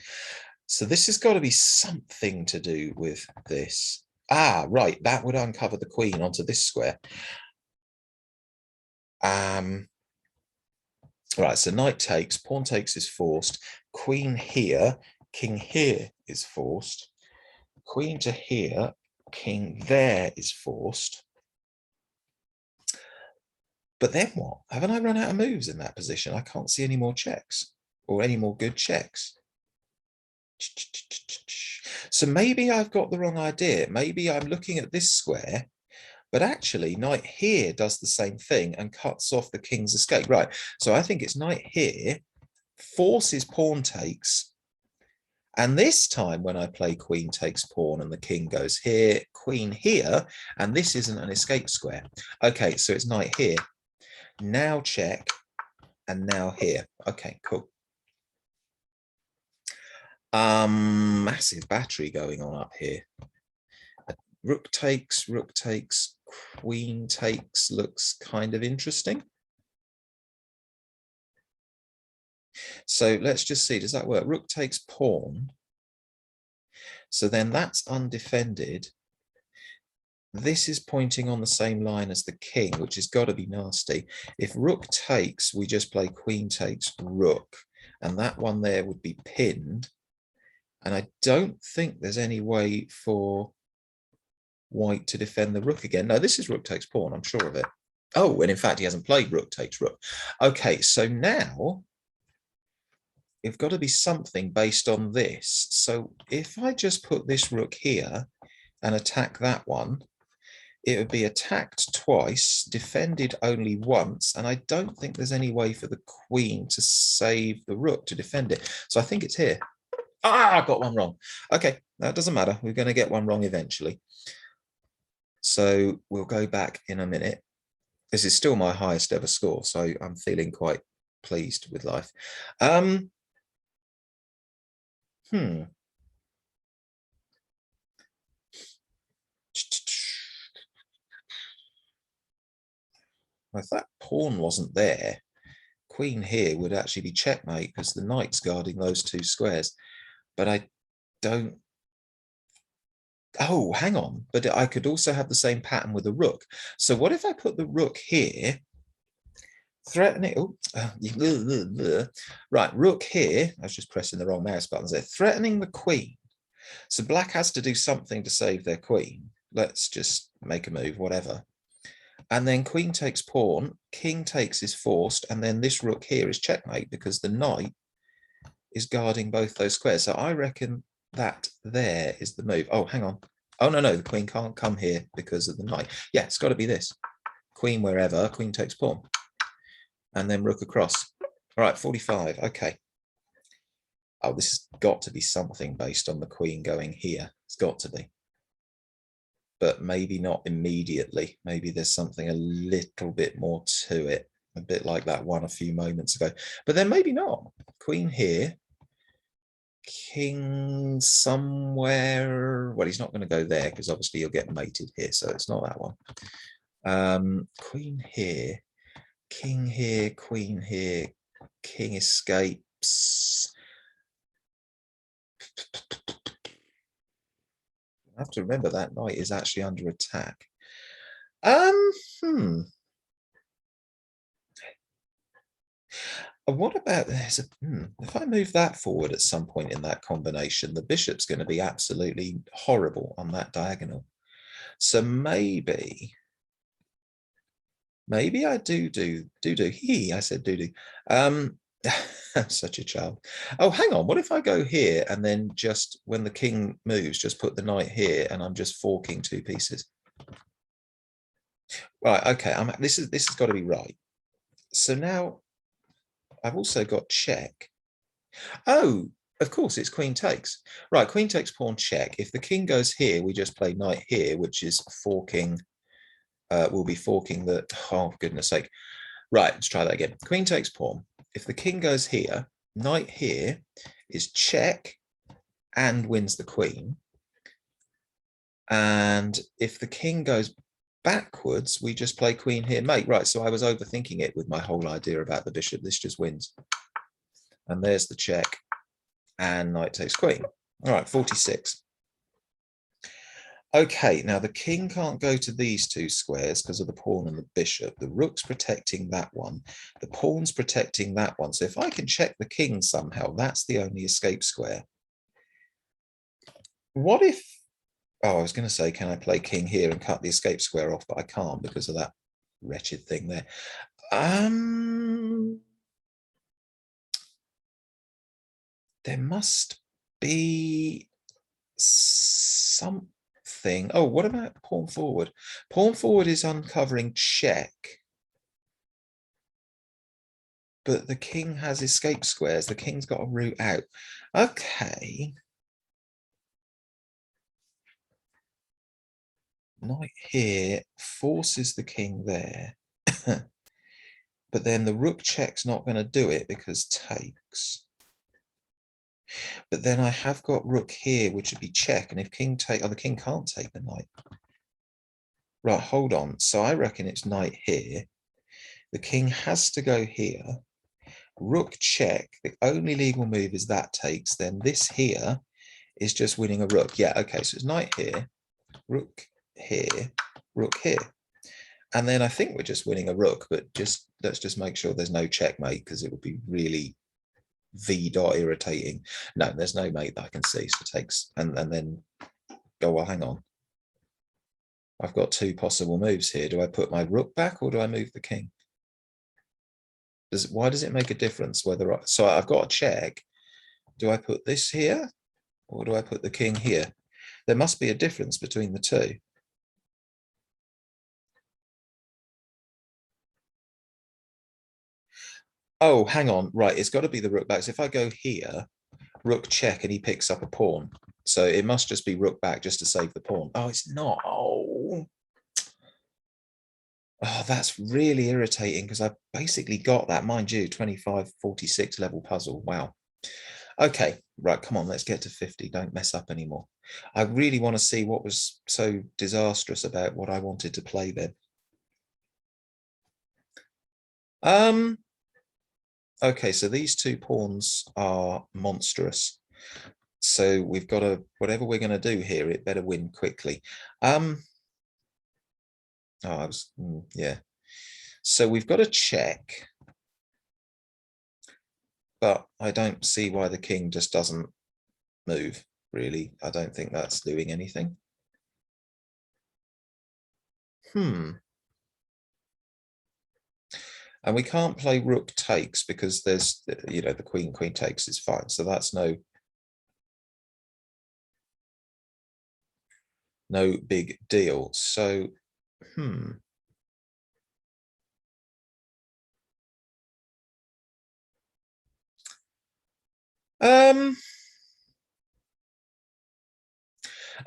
So this has got to be something to do with this. Ah, right, that would uncover the queen onto this square. Right, so knight takes, pawn takes is forced, queen here, king here is forced, queen to here, king there is forced. But then what? Haven't I run out of moves in that position? I can't see any more checks or any more good checks. So maybe I've got the wrong idea. Maybe I'm looking at this square, but actually knight here does the same thing and cuts off the king's escape. Right, so I think it's knight here, forces pawn takes, and this time when I play queen takes pawn and the king goes here, queen here, and this isn't an escape square. Okay, so it's knight here. Now check, and now here. Okay, cool. Massive battery going on up here. Rook takes, queen takes looks kind of interesting. So let's just see, does that work? Rook takes pawn. So then that's undefended. This is pointing on the same line as the king, which has got to be nasty. If rook takes, we just play queen takes rook, and that one there would be pinned. And I don't think there's any way for white to defend the rook again. No, this is rook takes pawn, I'm sure of it. Oh, and in fact, he hasn't played rook takes rook. Okay, so now it's got to be something based on this. So if I just put this rook here and attack that one, it would be attacked twice, defended only once, and I don't think there's any way for the queen to save the rook to defend it. So I think it's here. Ah, I got one wrong. Okay, that doesn't matter. We're going to get one wrong eventually. So we'll go back in a minute. This is still my highest ever score, so I'm feeling quite pleased with life. If that pawn wasn't there, queen here would actually be checkmate because the knight's guarding those two squares. But I don't. Oh, hang on. But I could also have the same pattern with a rook. So what if I put the rook here, threatening? Oh, right, rook here. I was just pressing the wrong mouse buttons there. Threatening the queen. So black has to do something to save their queen. Let's just make a move, whatever. And then queen takes pawn, king takes is forced, and then this rook here is checkmate because the knight is guarding both those squares. So I reckon that there is the move. Oh, hang on. Oh, no, the queen can't come here because of the knight. Yeah, it's got to be this. Queen wherever, queen takes pawn. And then rook across. All right, 45, okay. Oh, this has got to be something based on the queen going here. It's got to be. But maybe not immediately. Maybe there's something a little bit more to it, a bit like that one a few moments ago. But then maybe not. Queen here, king somewhere. Well, he's not going to go there because obviously you'll get mated here, so it's not that one. Queen here, king here, queen here, king escapes. I have to remember that knight is actually under attack. What about there's if I move that forward at some point in that combination, the bishop's going to be absolutely horrible on that diagonal. So maybe I do. I said do. Such a child. Oh, hang on. What if I go here and then just when the king moves, just put the knight here and I'm just forking two pieces? Right. Okay. This has got to be right. So now I've also got check. Oh, of course, it's queen takes. Right, queen takes pawn check. If the king goes here, we just play knight here, which is forking. We'll be forking the. Oh, goodness sake. Right, let's try that again. Queen takes pawn. If the king goes here, knight here is check and wins the queen. And if the king goes backwards, we just play queen here, mate. Right, so I was overthinking it with my whole idea about the bishop. This just wins. And there's the check. And knight takes queen. All right, 46. Okay, now the king can't go to these two squares because of the pawn and the bishop. The rook's protecting that one. The pawn's protecting that one. So if I can check the king somehow, that's the only escape square. What if, oh, I was going to say, can I play king here and cut the escape square off, but I can't because of that wretched thing there. There must be something. Oh, what about pawn forward? Pawn forward is uncovering check. But the king has escape squares. The king's got a route out. Okay. Knight here forces the king there. But then the rook check's not going to do it because takes. But then I have got rook here, which would be check. And if king take, oh, the king can't take the knight. Right, hold on. So I reckon it's knight here. The king has to go here. Rook check. The only legal move is that takes. Then this here is just winning a rook. Yeah, okay, so it's knight here, rook here, rook here. And then I think we're just winning a rook, but just let's just make sure there's no checkmate because it would be really irritating. No, there's no mate that I can see. So it takes, and then go, well, hang on. I've got two possible moves here. Do I put my rook back or do I move the king? Why does it make a difference whether so I've got a check. Do I put this here or do I put the king here? There must be a difference between the two. Oh, hang on. Right, it's got to be the rook back. So if I go here, rook check, and he picks up a pawn. So it must just be rook back just to save the pawn. Oh, it's not. Oh, that's really irritating because I basically got that, mind you, 25-46 level puzzle. Wow. Okay, right, come on, let's get to 50. Don't mess up anymore. I really want to see what was so disastrous about what I wanted to play then. Okay, so these two pawns are monstrous. So we've got to, whatever we're going to do here, it better win quickly. Yeah. So we've got to check, but I don't see why the king just doesn't move, really. I don't think that's doing anything. And we can't play rook takes because there's, the queen takes is fine. So that's no big deal. So,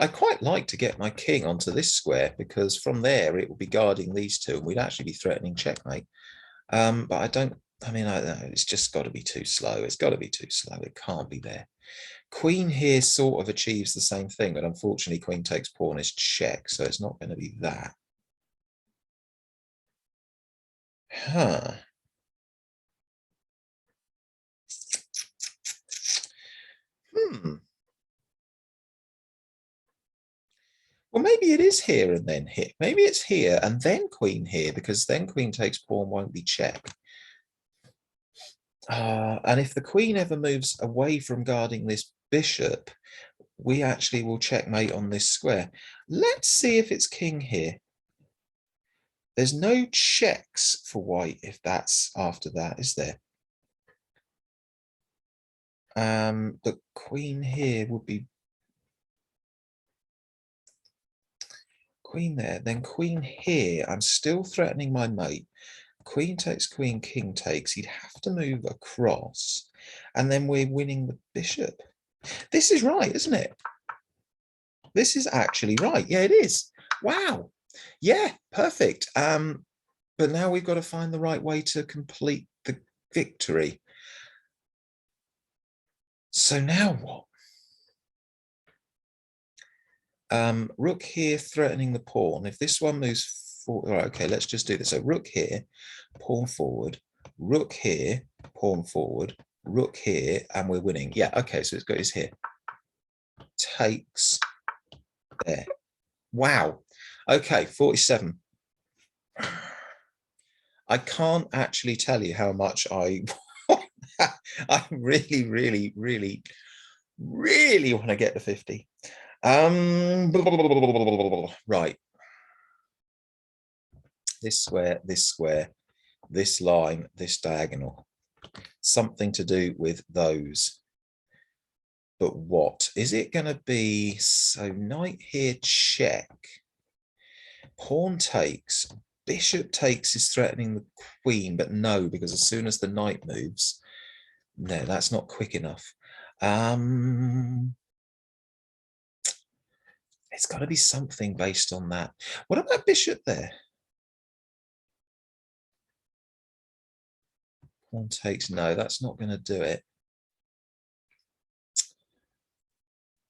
I quite like to get my king onto this square because from there it will be guarding these two and we'd actually be threatening checkmate. But I don't, I mean, it's just got to be too slow. It's got to be too slow. It can't be there. Queen here sort of achieves the same thing, but unfortunately queen takes pawn is check, so it's not going to be that. Huh. Well, maybe it is here and then here. Maybe it's here and then queen here, because then queen takes pawn won't be check. And if the queen ever moves away from guarding this bishop, we actually will checkmate on this square. Let's see if it's king here. There's no checks for white if that's after that, is there? The queen here would be queen there, then queen here. I'm still threatening my mate. Queen takes queen, king takes. He'd have to move across, and then we're winning the bishop. This is right, isn't it? This is actually right. Yeah, it is. Wow. Yeah, perfect. But now we've got to find the right way to complete the victory. So now what? Rook here threatening the pawn. If this one moves forward, right, okay, let's just do this. So rook here, pawn forward, rook here, pawn forward, rook here, and we're winning. Yeah, okay, so it's got his here. Takes there. Wow. Okay, 47. I can't actually tell you how much I really, really, really, really want to get to 50. Right. This square, this square, this line, this diagonal. Something to do with those. But what? Is it going to be? So knight here, check. Pawn takes. Bishop takes is threatening the queen, but no, because as soon as the knight moves, no, that's not quick enough. It's got to be something based on that. What about bishop there? Pawn takes, no, that's not going to do it.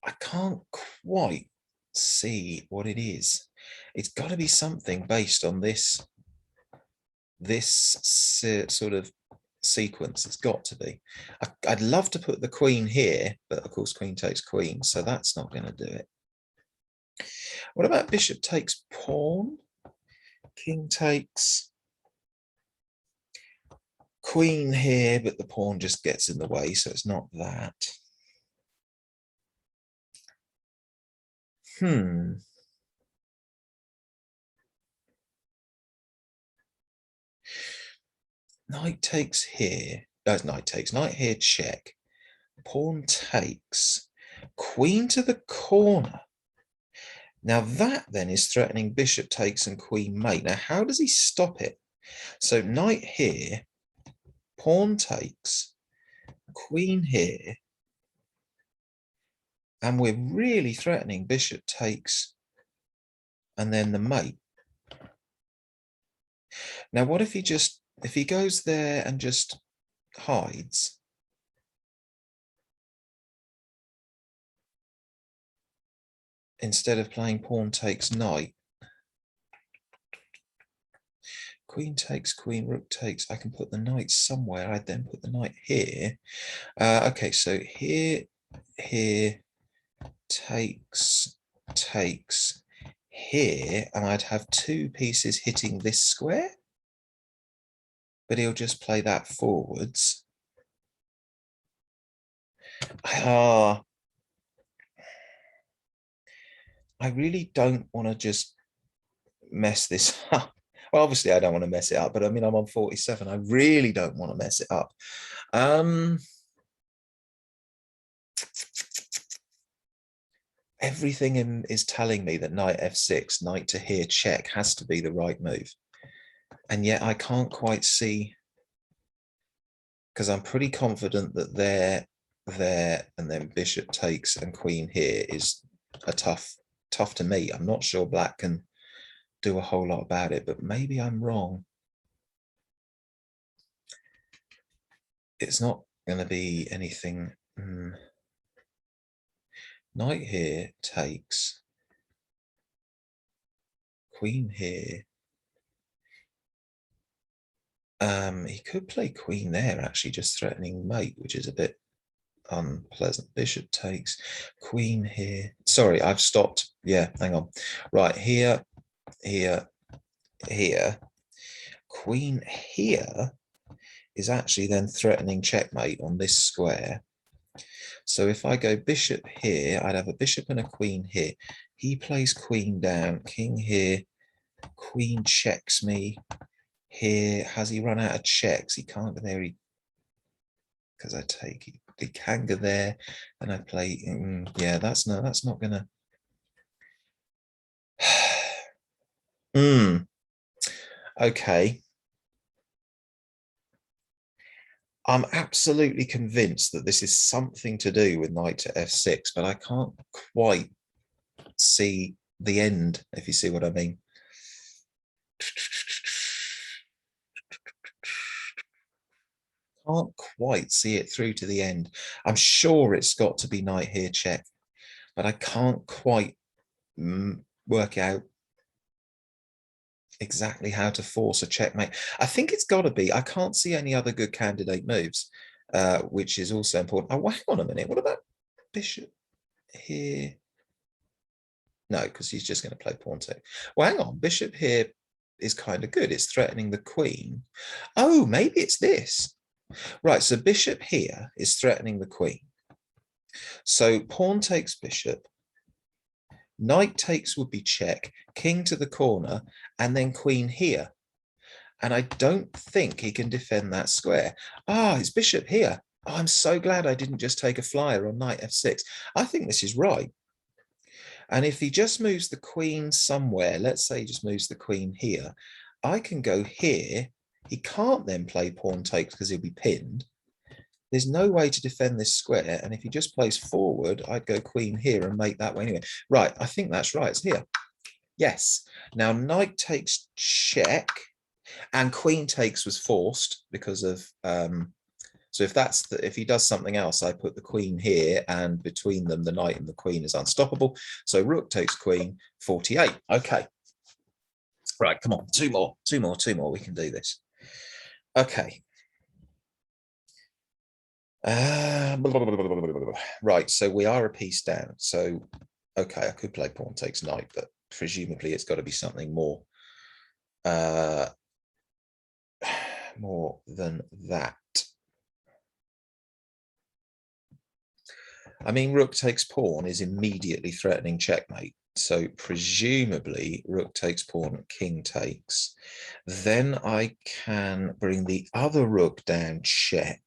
I can't quite see what it is. It's got to be something based on this sort of sequence. It's got to be. I'd love to put the queen here, but of course queen takes queen, so that's not going to do it. What about bishop takes pawn? King takes queen here, but the pawn just gets in the way, so it's not that. Knight takes here. Knight here, check. Pawn takes. Queen to the corner. Now that then is threatening bishop takes and queen mate. Now how does he stop it? So knight here, pawn takes, queen here, and we're really threatening bishop takes and then the mate. Now what if he goes there and just hides? Instead of playing pawn takes knight. Queen takes, queen, rook takes. I can put the knight somewhere. I'd then put the knight here. Okay, so here, takes, here, and I'd have two pieces hitting this square. But he'll just play that forwards. I really don't want to just mess this up. Well, obviously I don't want to mess it up, but I mean, I'm on 47. I really don't want to mess it up. Everything is telling me that knight f6, knight to here, check has to be the right move. And yet I can't quite see, because I'm pretty confident that there, and then bishop takes and queen here is a tough to me. I'm not sure black can do a whole lot about it, but maybe I'm wrong. It's not going to be anything. Knight here takes, queen here. He could play queen there, actually, just threatening mate, which is a bit unpleasant. Bishop takes, queen here. Sorry, I've stopped. Yeah, hang on. Right, here, queen here is actually then threatening checkmate on this square. So if I go bishop here, I'd have a bishop and a queen here. He plays queen down, king here, queen checks me here. Has he run out of checks? He can't go there, because I take, he can go there, and I play, yeah, that's not gonna. Okay. I'm absolutely convinced that this is something to do with knight to f6, but I can't quite see the end, if you see what I mean. Can't quite see it through to the end. I'm sure it's got to be knight here check, but I can't quite work out exactly how to force a checkmate. I think it's got to be. I can't see any other good candidate moves, which is also important. Oh, hang on a minute. What about bishop here? No, because he's just going to play pawn take. Well, hang on. Bishop here is kind of good. It's threatening the queen. Oh, maybe it's this. Right, so bishop here is threatening the queen. So pawn takes bishop. Knight takes would be check, king to the corner, and then queen here. And I don't think he can defend that square. It's bishop here. Oh, I'm so glad I didn't just take a flyer on knight f6. I think this is right. And if he just moves the queen somewhere, let's say he just moves the queen here, I can go here. He can't then play pawn takes because he'll be pinned. There's no way to defend this square. And if he just plays forward, I'd go queen here and make that way anyway. Right, I think that's right. It's here. Yes. Now knight takes check, and queen takes was forced because of so if he does something else, I put the queen here, and between them the knight and the queen is unstoppable. So rook takes queen, 48. Okay, right, come on, two more, we can do this. Okay, Blah, blah, blah, blah, blah, blah, blah. Right, so we are a piece down. So, okay, I could play pawn takes knight, but presumably it's got to be something more, more than that. I mean, rook takes pawn is immediately threatening checkmate. So presumably rook takes pawn, king takes. Then I can bring the other rook down, check.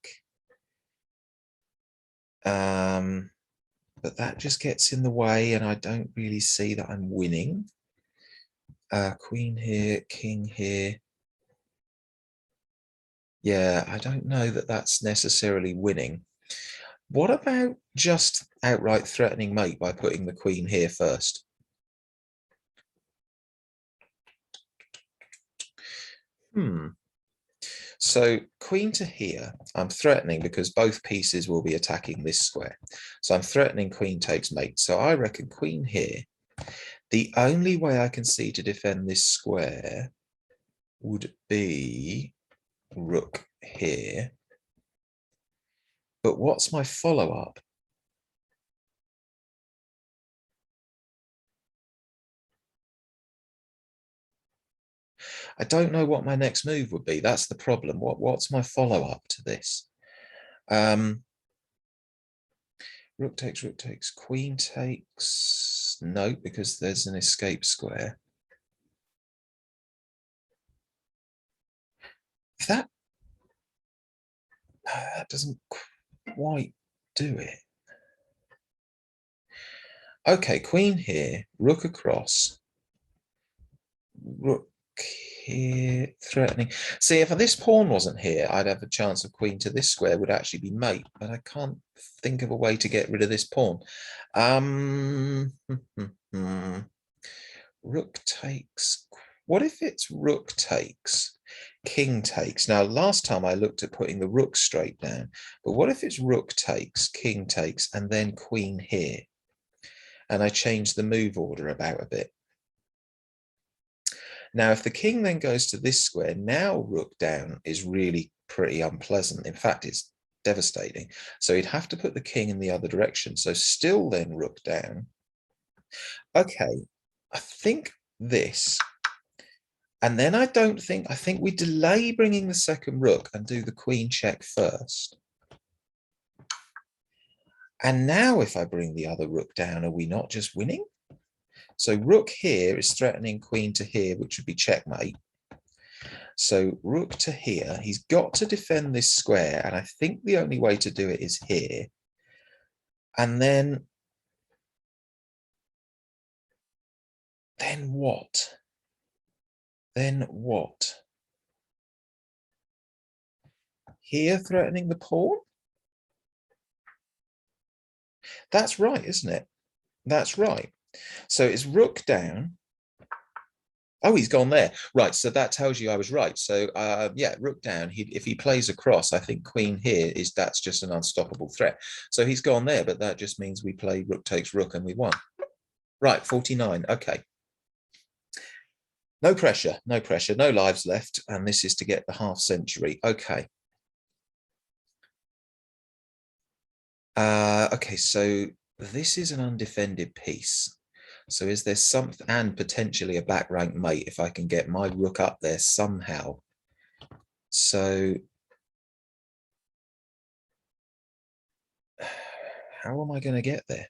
But that just gets in the way and I don't really see that I'm winning. Queen here, king here. Yeah, I don't know that that's necessarily winning. What about just outright threatening mate by putting the queen here first? So queen to here, I'm threatening because both pieces will be attacking this square. So I'm threatening queen takes mate. So I reckon queen here. The only way I can see to defend this square would be rook here. But what's my follow-up? I don't know what my next move would be. That's the problem. What's my follow-up to this? Rook takes, queen takes. No, because there's an escape square. That doesn't quite do it. Okay, queen here, rook across, rook here, threatening. See, if this pawn wasn't here, I'd have a chance of queen to this square would actually be mate, but I can't think of a way to get rid of this pawn. Rook takes. What if it's rook takes, king takes? Now, last time I looked at putting the rook straight down, but what if it's rook takes, king takes, and then queen here? And I change the move order about a bit. Now, if the king then goes to this square, now rook down is really pretty unpleasant. In fact, it's devastating. So he'd have to put the king in the other direction. So still then rook down. Okay, I think this. And then I think we delay bringing the second rook and do the queen check first. And now if I bring the other rook down, are we not just winning? So rook here is threatening queen to here, which would be checkmate. So rook to here, he's got to defend this square. And I think the only way to do it is here. And then what? Then what? Here threatening the pawn? That's right, isn't it? That's right. So it's rook down. Oh, he's gone there. Right, so that tells you I was right. So yeah, rook down. If he plays across, I think queen here that's just an unstoppable threat. So he's gone there, but that just means we play rook takes rook and we won. Right, 49. Okay. No pressure, no pressure, no lives left. And this is to get the half century. Okay. Okay, so this is an undefended piece. So is there something, and potentially a back rank mate if I can get my rook up there somehow. So how am I going to get there?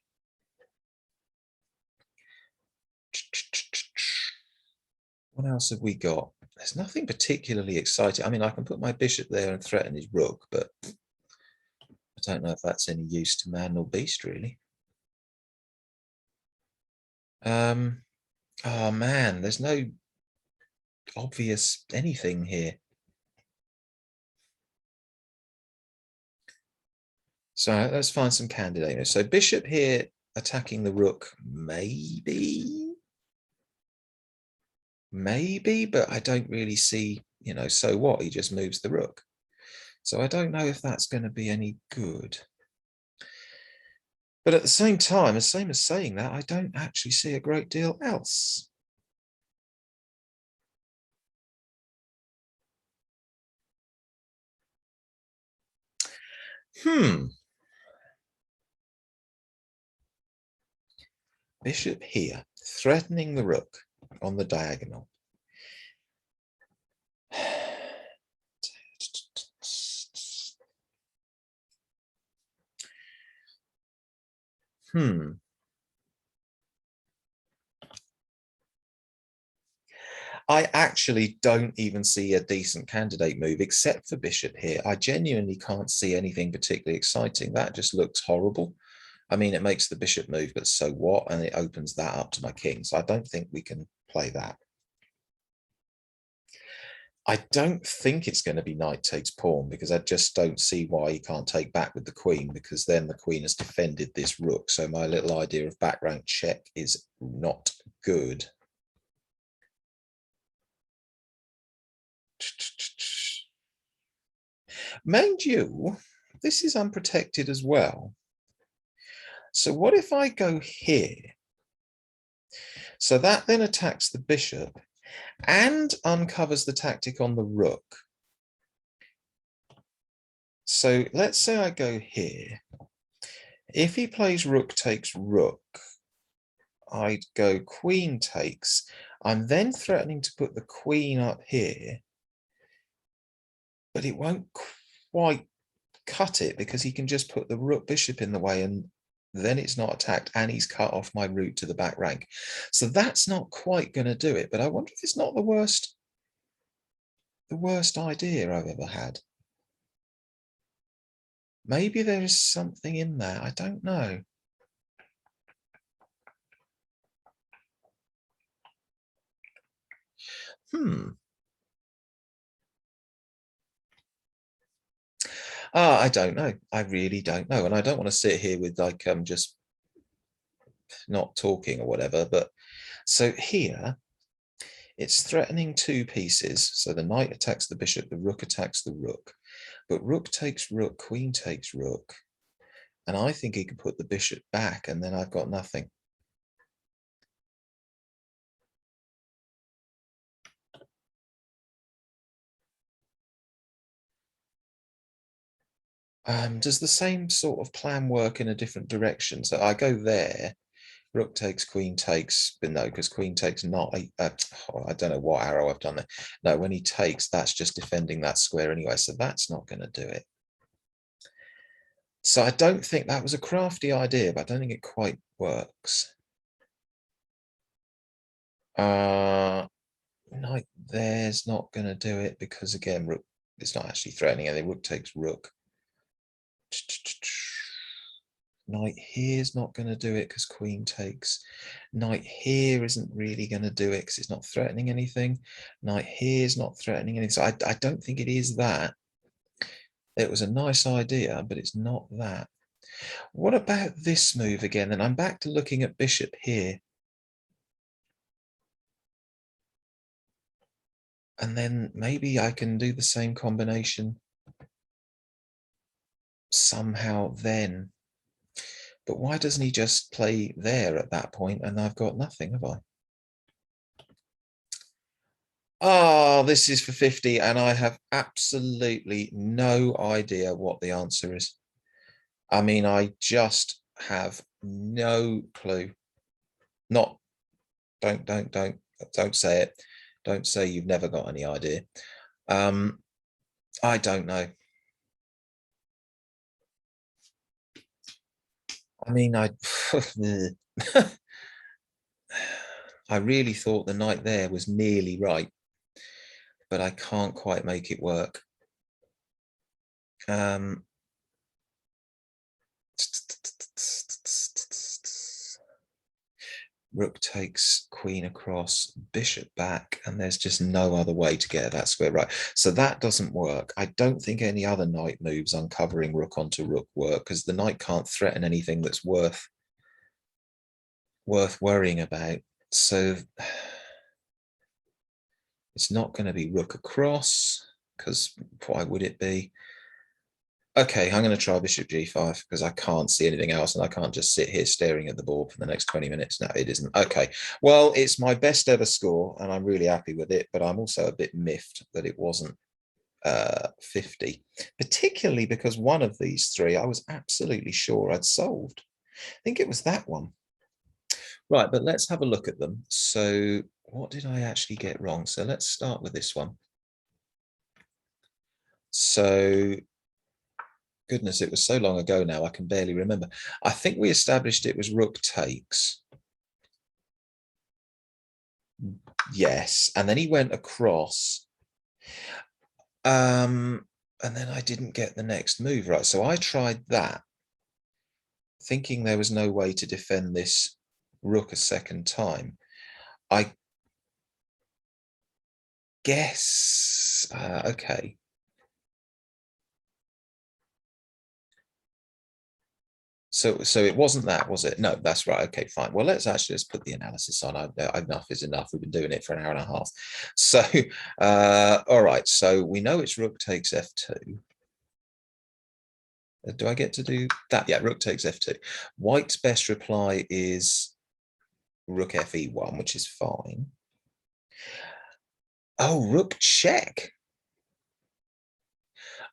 What else have we got? There's nothing particularly exciting. I mean, I can put my bishop there and threaten his rook, but I don't know if that's any use to man or beast, really. Oh man, there's no obvious anything here. So let's find some candidates. So bishop here attacking the rook, maybe, but I don't really see, so what? He just moves the rook. So I don't know if that's going to be any good. But at the same time, same as saying that, I don't actually see a great deal else. Bishop here, threatening the rook on the diagonal. I actually don't even see a decent candidate move except for bishop here. I genuinely can't see anything particularly exciting. That just looks horrible. I mean, it makes the bishop move, but so what? And it opens that up to my king. So I don't think we can play that. I don't think it's going to be knight takes pawn, because I just don't see why he can't take back with the queen, because then the queen has defended this rook. So my little idea of back rank check is not good. Mind you, this is unprotected as well. So what if I go here? So that then attacks the bishop and uncovers the tactic on the rook. So let's say I go here. If he plays rook takes rook, I'd go queen takes. I'm then threatening to put the queen up here, but it won't quite cut it because he can just put the rook bishop in the way, and then it's not attacked, and he's cut off my route to the back rank. So that's not quite going to do it, but I wonder if it's not the worst idea I've ever had. Maybe there is something in there. I don't know. I don't know. I really don't know. And I don't want to sit here with like just not talking or whatever. But so here, it's threatening two pieces. So the knight attacks the bishop, the rook attacks the rook. But rook takes rook, queen takes rook. And I think he could put the bishop back, and then I've got nothing. Does the same sort of plan work in a different direction? So I go there, rook takes, queen takes, but no, because queen takes not. I don't know what arrow I've done there. No, when he takes, that's just defending that square anyway, so that's not going to do it. So I don't think that was a crafty idea, but I don't think it quite works. Knight there's not going to do it because, again, rook, it's not actually threatening anything. Rook takes rook. Knight here is not going to do it because queen takes. Knight here isn't really going to do it because it's not threatening anything. Knight here is not threatening anything. So I don't think it is that. It was a nice idea, but it's not that. What about this move again? And I'm back to looking at bishop here. And then maybe I can do the same combination somehow then. But why doesn't he just play there at that point? And I've got nothing, have I? Oh, this is for 50, and I have absolutely no idea what the answer is. I mean, I just have no clue. Don't say it. Don't say you've never got any idea. I don't know. I mean, I really thought the knight there was nearly right, but I can't quite make it work. Rook takes, queen across, bishop back, and there's just no other way to get that square right. So that doesn't work. I don't think any other knight moves uncovering rook onto rook work, because the knight can't threaten anything that's worth worrying about. So it's not going to be rook across, because why would it be? Okay, I'm going to try bishop g5 because I can't see anything else, and I can't just sit here staring at the board for the next 20 minutes. No, it isn't. Okay, well, it's my best ever score, and I'm really happy with it, but I'm also a bit miffed that it wasn't 50, particularly because one of these three I was absolutely sure I'd solved. I think it was that one. Right, but let's have a look at them. So what did I actually get wrong? So let's start with this one. So, goodness, it was so long ago now, I can barely remember. I think we established it was rook takes. Yes, and then he went across. And then I didn't get the next move right. So I tried that, thinking there was no way to defend this rook a second time. I guess, okay. So it wasn't that, was it? No, that's right. Okay, fine. Well, let's actually just put the analysis on. Enough is enough. We've been doing it for an hour and a half. So, all right. So we know it's rook takes f2. Do I get to do that? Yeah, rook takes f2. White's best reply is rook fe1, which is fine. Oh, rook check.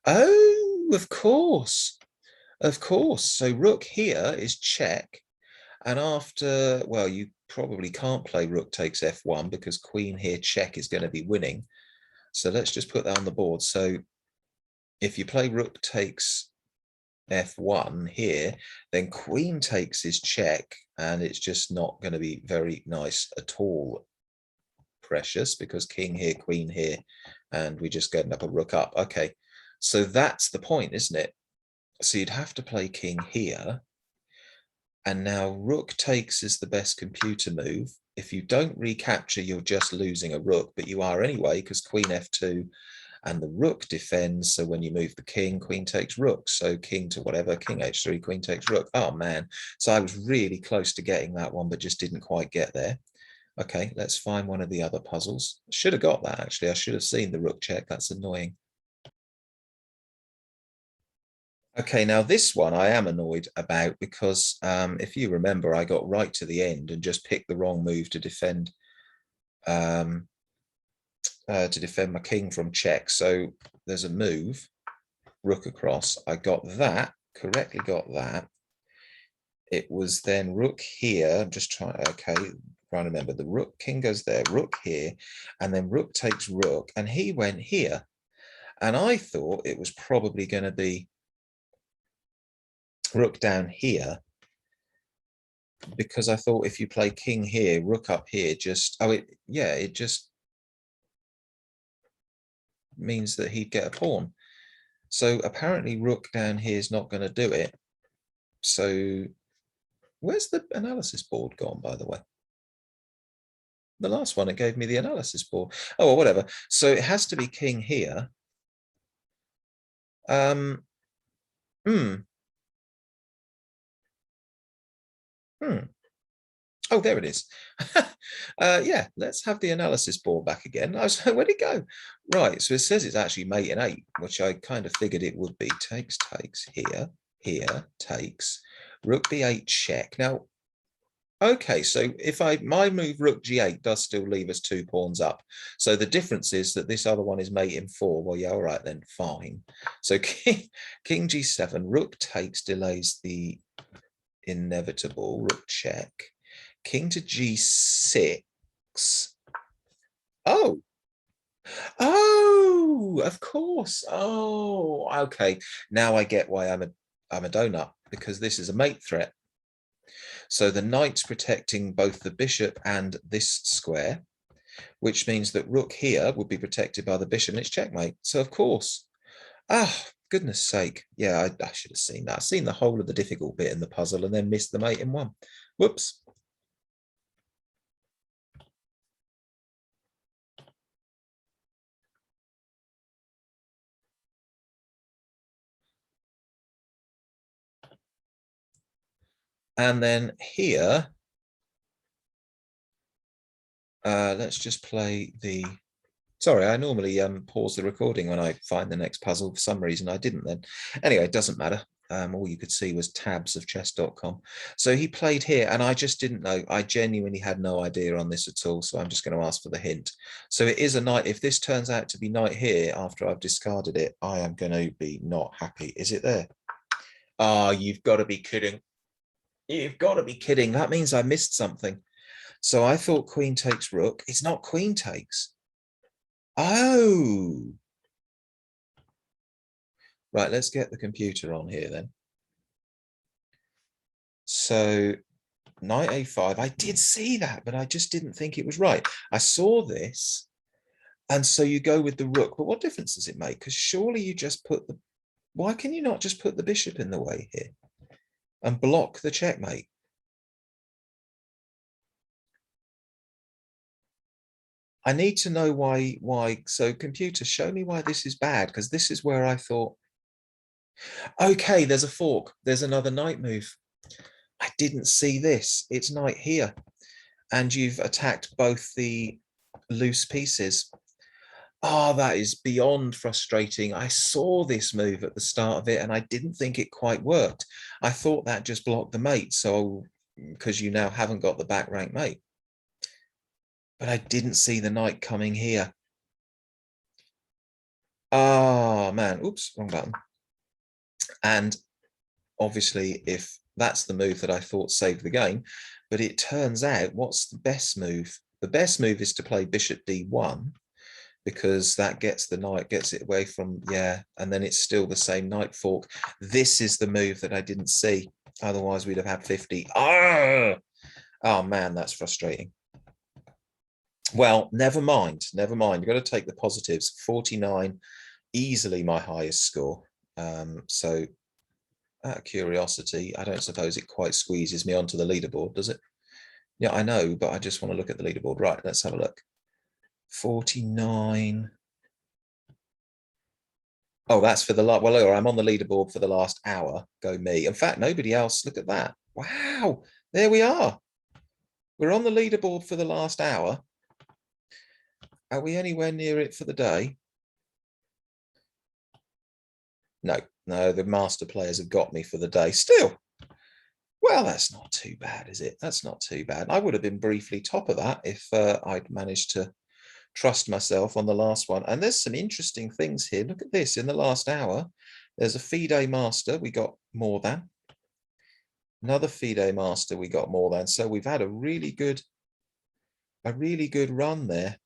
Oh, of course. Of course. So rook here is check. And after, well, you probably can't play rook takes f1 because queen here check is going to be winning. So let's just put that on the board. So if you play rook takes f1 here, then queen takes is check, and it's just not going to be very nice at all. Precious, because king here, queen here, and we just get up a rook up. Okay, so that's the point, isn't it? So you'd have to play king here. And now rook takes is the best computer move. If you don't recapture, you're just losing a rook, but you are anyway, because queen f2 and the rook defends. So when you move the king, queen takes rook. So king to whatever, king h3, queen takes rook. Oh, man. So I was really close to getting that one, but just didn't quite get there. Okay, let's find one of the other puzzles. Should have got that, actually. I should have seen the rook check. That's annoying. Okay, now this one I am annoyed about because if you remember, I got right to the end and just picked the wrong move to defend my king from check. So there's a move, rook across. I got that, correctly got that. It was then rook here. I'm just trying, okay, trying to remember. The rook, king goes there, rook here, and then rook takes rook, and he went here. And I thought it was probably going to be rook down here, because I thought if you play king here, rook up here, just, oh, it just means that he'd get a pawn. So apparently rook down here is not going to do it. So where's the analysis board gone, by the way? The last one, it gave me the analysis board. Oh, well, whatever. So it has to be king here. Hmm. Oh, there it is. Yeah, let's have the analysis board back again. I was, where'd it go? Right, so it says it's actually mate and 8, which I kind of figured it would be. Takes, here, takes, rook b8 check. Now, okay, so if my move rook g8 does still leave us 2 pawns up. So the difference is that this other one is mate in 4. Well, yeah, all right then, fine. So king g7, rook takes, delays the inevitable, rook check. King to g6. Oh, of course. Oh, okay. Now I get why I'm a donut, because this is a mate threat. So the knight's protecting both the bishop and this square, which means that rook here would be protected by the bishop, and it's checkmate. So of course, goodness sake. Yeah, I should have seen that. I've seen the whole of the difficult bit in the puzzle and then missed the mate in one. Whoops. And then here, let's just play the, sorry, I normally pause the recording when I find the next puzzle. For some reason I didn't then. Anyway, it doesn't matter. all you could see was tabs of chess.com. So he played here, and I just didn't know. I genuinely had no idea on this at all. So I'm just going to ask for the hint. So it is a knight. If this turns out to be knight here after I've discarded it, I am going to be not happy. Is it there? Oh, you've got to be kidding. You've got to be kidding. That means I missed something. So I thought queen takes rook. It's not queen takes. Oh. Right, let's get the computer on here then. So knight a5, I did see that, but I just didn't think it was right. I saw this, and so you go with the rook, but what difference does it make? Because surely you just put the, why can you not just put the bishop in the way here and block the checkmate? I need to know why. So computer, show me why this is bad, because this is where I thought, okay, there's a fork. There's another knight move. I didn't see this. It's knight here. And you've attacked both the loose pieces. Oh, that is beyond frustrating. I saw this move at the start of it and I didn't think it quite worked. I thought that just blocked the mate. So, because you now haven't got the back rank mate. But I didn't see the knight coming here. Oh, man. Oops, wrong button. And obviously, if that's the move that I thought saved the game, but it turns out, what's the best move? The best move is to play bishop d1, because that gets the knight, gets it away from, yeah, and then it's still the same knight fork. This is the move that I didn't see. Otherwise, we'd have had 50. Oh man, that's frustrating. Well, never mind. Never mind. You've got to take the positives. 49, easily my highest score. So out of curiosity, I don't suppose it quite squeezes me onto the leaderboard, does it? Yeah, I know, but I just want to look at the leaderboard. Right, let's have a look. 49. Oh, that's for the last, well, I'm on the leaderboard for the last hour. Go me. In fact, nobody else. Look at that. Wow, there we are. We're on the leaderboard for the last hour. Are we anywhere near it for the day? No, no, the master players have got me for the day still. Well, that's not too bad, is it? That's not too bad. I would have been briefly top of that if I'd managed to trust myself on the last one. And there's some interesting things here. Look at this. In the last hour, there's a FIDE master. We got more than. Another FIDE master. We got more than. So we've had a really good run there.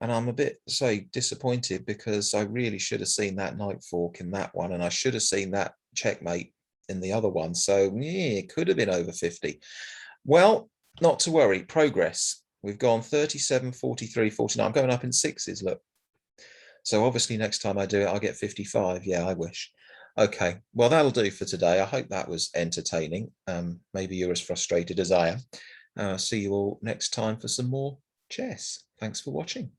And I'm a bit, say, disappointed because I really should have seen that knight fork in that one. And I should have seen that checkmate in the other one. So yeah, it could have been over 50. Well, not to worry. Progress. We've gone 37, 43, 49. I'm going up in sixes, look. So obviously next time I do it, I'll get 55. Yeah, I wish. Okay, well, that'll do for today. I hope that was entertaining. Maybe you're as frustrated as I am. See you all next time for some more chess. Thanks for watching.